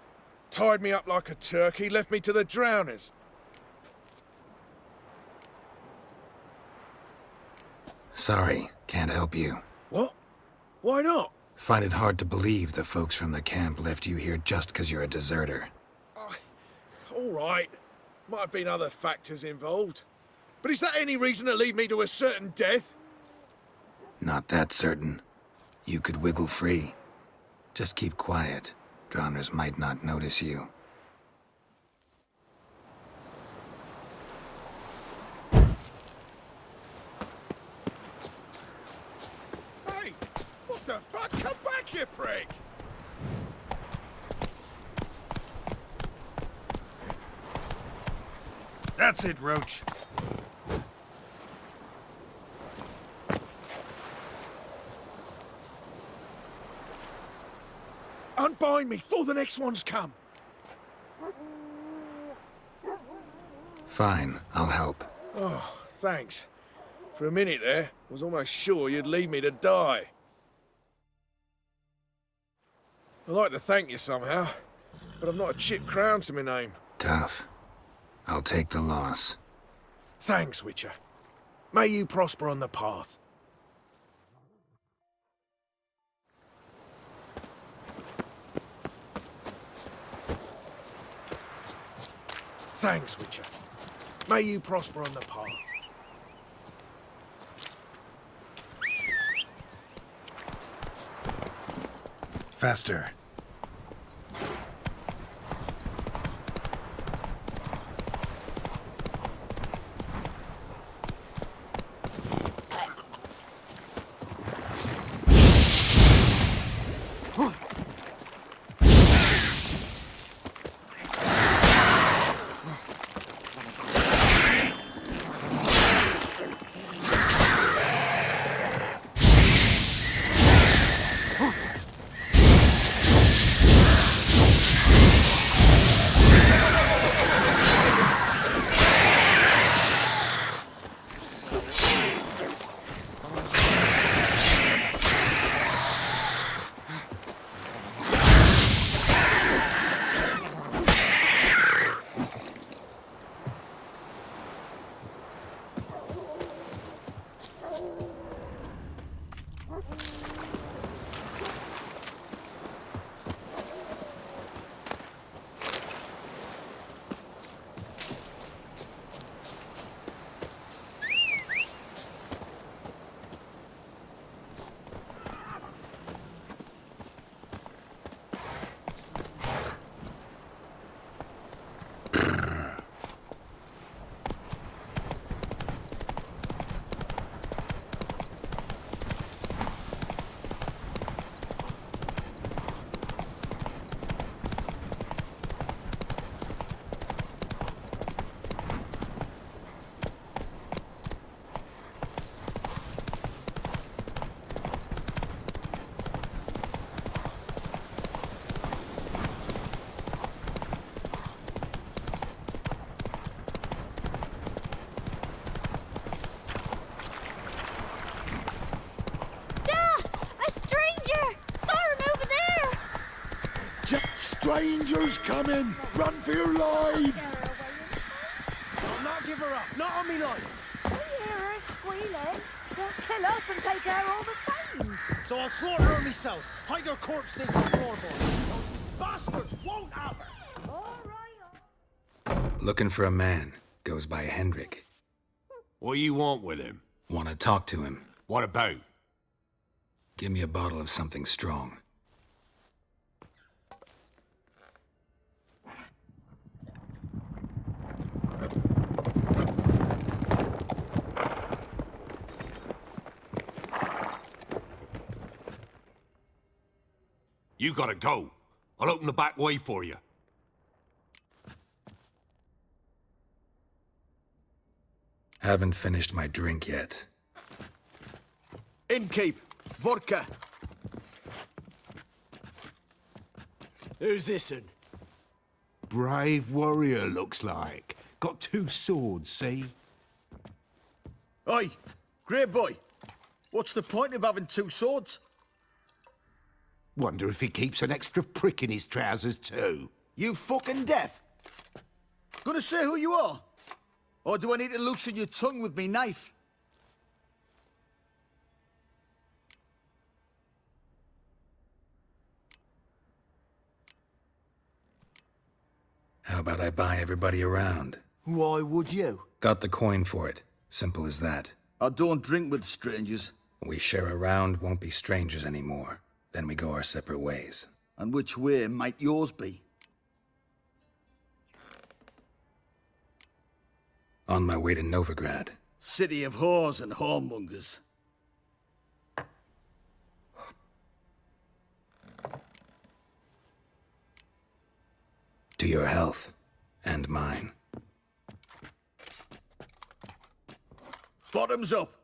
J: Tied me up like a turkey, left me to the drowners.
A: Sorry, can't help you.
J: What? Why not?
A: Find it hard to believe the folks from the camp left you here just because you're a deserter.
J: All right. Might have been other factors involved. But is that any reason to lead me to a certain death?
A: Not that certain. You could wiggle free. Just keep quiet. Drowners might not notice you.
J: Hey! What the fuck? Come back, you prick!
F: That's it, Roach.
J: Unbind me before the next ones come.
A: Fine, I'll help.
J: Oh, thanks. For a minute there, I was almost sure you'd leave me to die. I'd like to thank you somehow, but I've not a chip crown to my name.
A: Tough. I'll take the loss.
J: Thanks, Witcher. May you prosper on the path. Thanks, Witcher. May you prosper on the path.
A: Faster.
J: Strangers coming! Run for your lives!
Q: I'll not give her up. Not on me life.
C: We hear her squealing. They'll kill us and take her all the same.
Q: So I'll slaughter her myself. Hide her corpse near the floorboard. Those bastards won't have her.
C: All right.
A: Looking for a man. Goes by
F: What you want with him?
A: Want to talk to him.
F: What about?
A: Give me a bottle of something strong.
F: You gotta go. I'll open the back way for you.
A: Haven't finished my drink yet.
R: Innkeep, vodka.
Q: Who's this'n?
R: Brave warrior, looks like. Got 2 swords, see?
S: Oi, great boy. What's the point of having 2 swords?
R: Wonder if he keeps an extra prick in his trousers, too.
S: You fucking deaf. Gonna say who you are? Or do I need to loosen your tongue with me knife?
A: How about I buy everybody around?
S: Why would you?
A: Got the coin for it. Simple as that.
S: I don't drink with strangers.
A: We share a round, won't be strangers anymore. Then we go our separate ways.
S: And which way might yours be?
A: On my way to Novigrad.
S: City of whores and whoremongers.
A: To your health. And mine.
S: Bottoms up.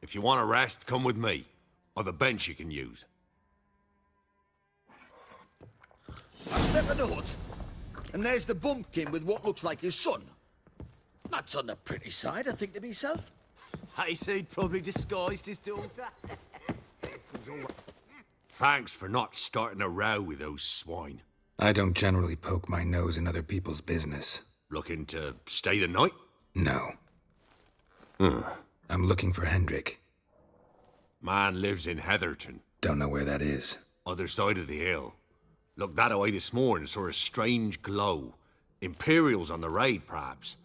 F: If you want a rest, come with me. I've a bench you can use.
S: I step in the hut, and there's the bumpkin with what looks like his son. That's on the pretty side, I think to myself.
Q: Hayseed probably disguised his daughter.
F: Thanks for not starting a row with those swine.
A: I don't generally poke my nose in other people's business.
F: Looking to stay the night?
A: No. I'm looking for Hendrik.
F: Man lives in Heatherton.
A: Don't know where that is.
F: Other side of the hill. Looked that away this morning, saw a strange glow. Imperials on the raid, perhaps.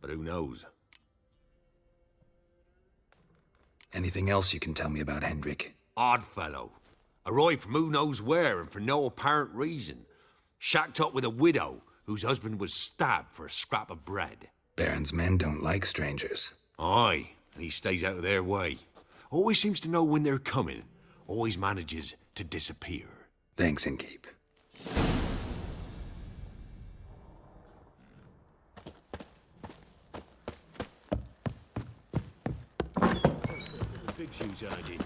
F: But who knows?
A: Anything else you can tell me about Hendrik?
F: Odd fellow. Arrived from who knows where and for no apparent reason. Shacked up with a widow whose husband was stabbed for a scrap of bread.
A: Baron's men don't like strangers.
F: Aye, and he stays out of their way. Always seems to know when they're coming. Always manages to disappear.
A: Thanks, Innkeep.
Q: Big shoes hiding.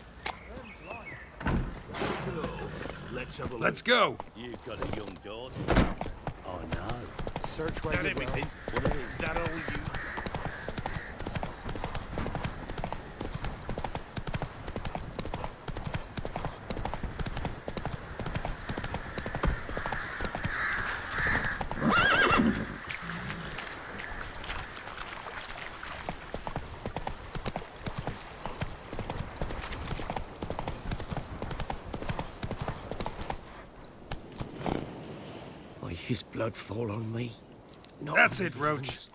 Q: Let's have a look.
F: Let's go.
Q: You've got a young daughter. Oh no.
J: Search where
Q: That
J: you
Q: everything?
J: will.
Q: What is that all you? His blood fall on me. Not
F: That's it, Roach.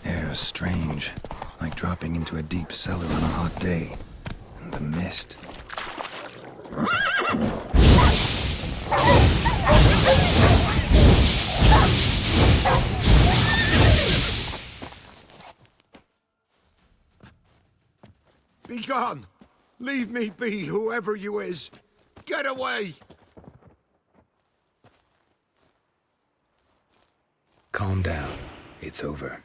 A: Air's strange, like dropping into a deep cellar on a hot day. And the mist.
R: Be gone! Leave me be, whoever you is! Get away!
A: Calm down. It's over.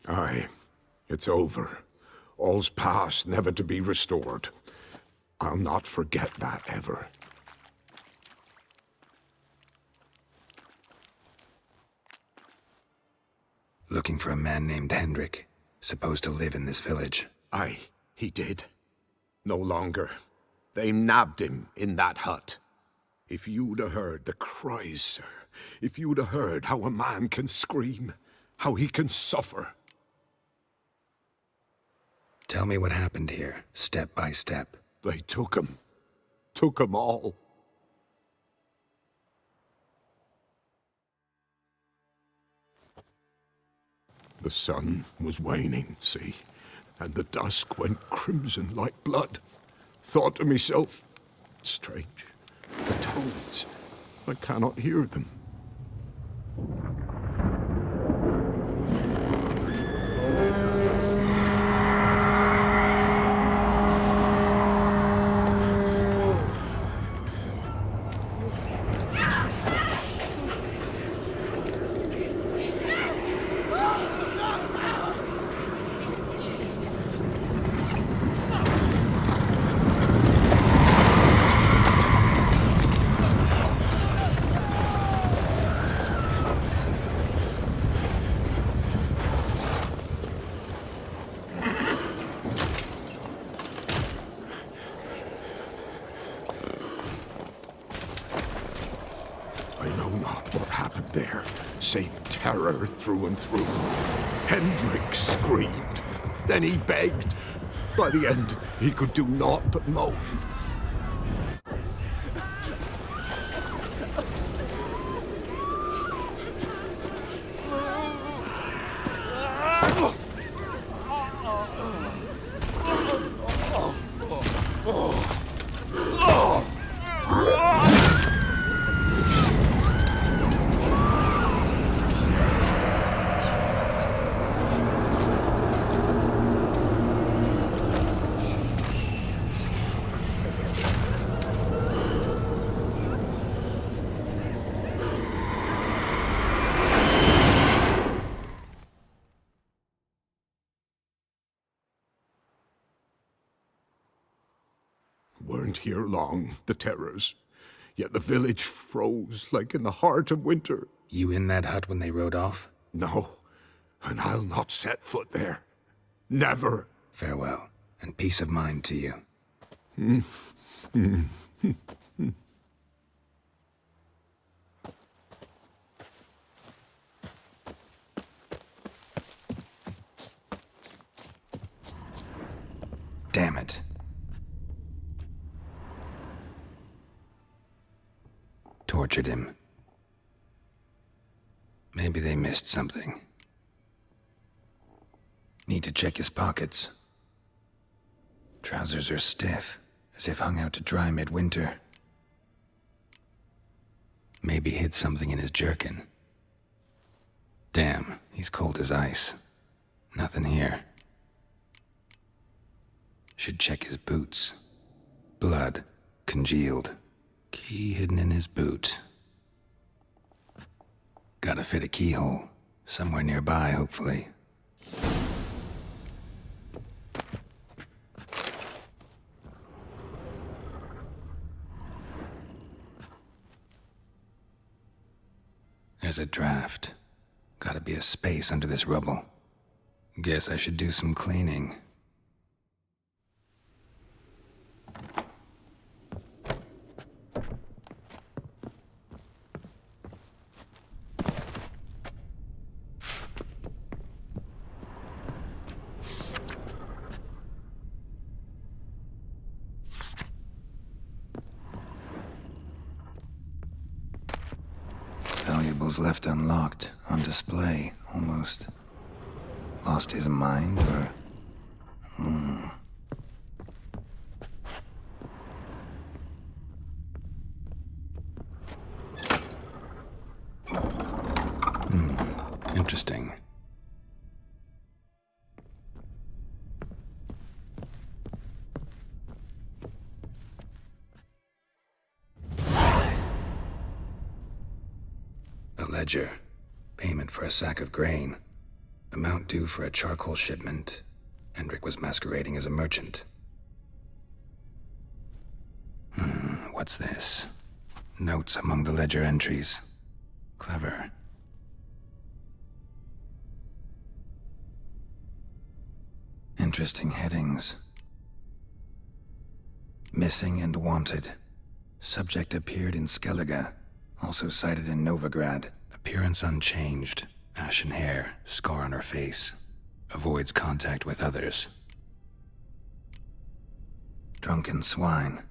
R: Aye, it's over. All's past, never to be restored. I'll not forget that ever.
A: Looking for a man named Hendrik, supposed to live in this village.
R: Aye, he did. No longer. They nabbed him in that hut. If you'd have heard the cries, sir, if you'd have heard how a man can scream, how he can suffer.
A: Tell me what happened here, step by step.
R: They took him. Took him all. The sun was waning, see, and the dusk went crimson like blood. Thought to myself, strange, the toads, I cannot hear them. Save terror through and through. Hendrik screamed. Then he begged. By the end, he could do naught but moan. Weren't here long, the terrors. Yet the village froze like in the heart of winter.
A: You in that hut when they rode off?
R: No, and I'll not set foot there. Never.
A: Farewell, and peace of mind to you. Damn it. Tortured him. Maybe they missed something. Need to check his pockets. Trousers are stiff, as if hung out to dry midwinter. Maybe hid something in his jerkin. Damn, he's cold as ice. Nothing here. Should check his boots. Blood, congealed. Key hidden in his boot. Gotta fit a keyhole. Somewhere nearby, hopefully. There's a draft. Gotta be a space under this rubble. Guess I should do some cleaning. Valuables left unlocked, on display, almost. Lost his mind, or... Interesting. A ledger. Payment for a sack of grain. Amount due for a charcoal shipment. Hendrik was masquerading as a merchant. What's this? Notes among the ledger entries. Clever. Interesting headings. Missing and wanted. Subject appeared in Skellige, also cited in Novigrad. Appearance unchanged. Ashen hair, scar on her face. Avoids contact with others. Drunken swine.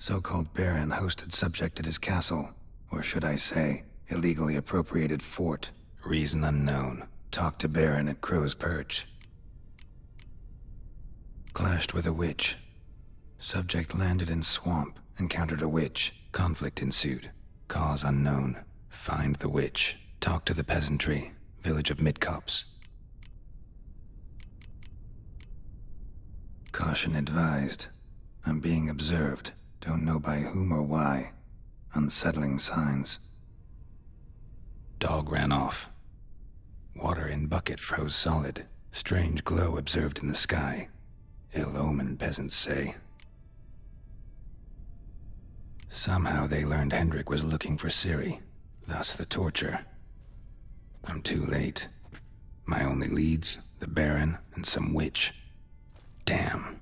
A: So-called Baron hosted subject at his castle, or should I say, illegally appropriated fort. Reason unknown. Talked to Baron at Crow's Perch. Clashed with a witch. Subject landed in swamp, encountered a witch. Conflict ensued. Cause unknown. Find the witch. Talk to the peasantry. Village of Midcopse. Caution advised. I'm being observed. Don't know by whom or why. Unsettling signs. Dog ran off. Water in bucket froze solid. Strange glow observed in the sky. Ill omen, peasants say. Somehow they learned Hendrik was looking for Ciri. Thus the torture. I'm too late. My only leads, the Baron and some witch. Damn.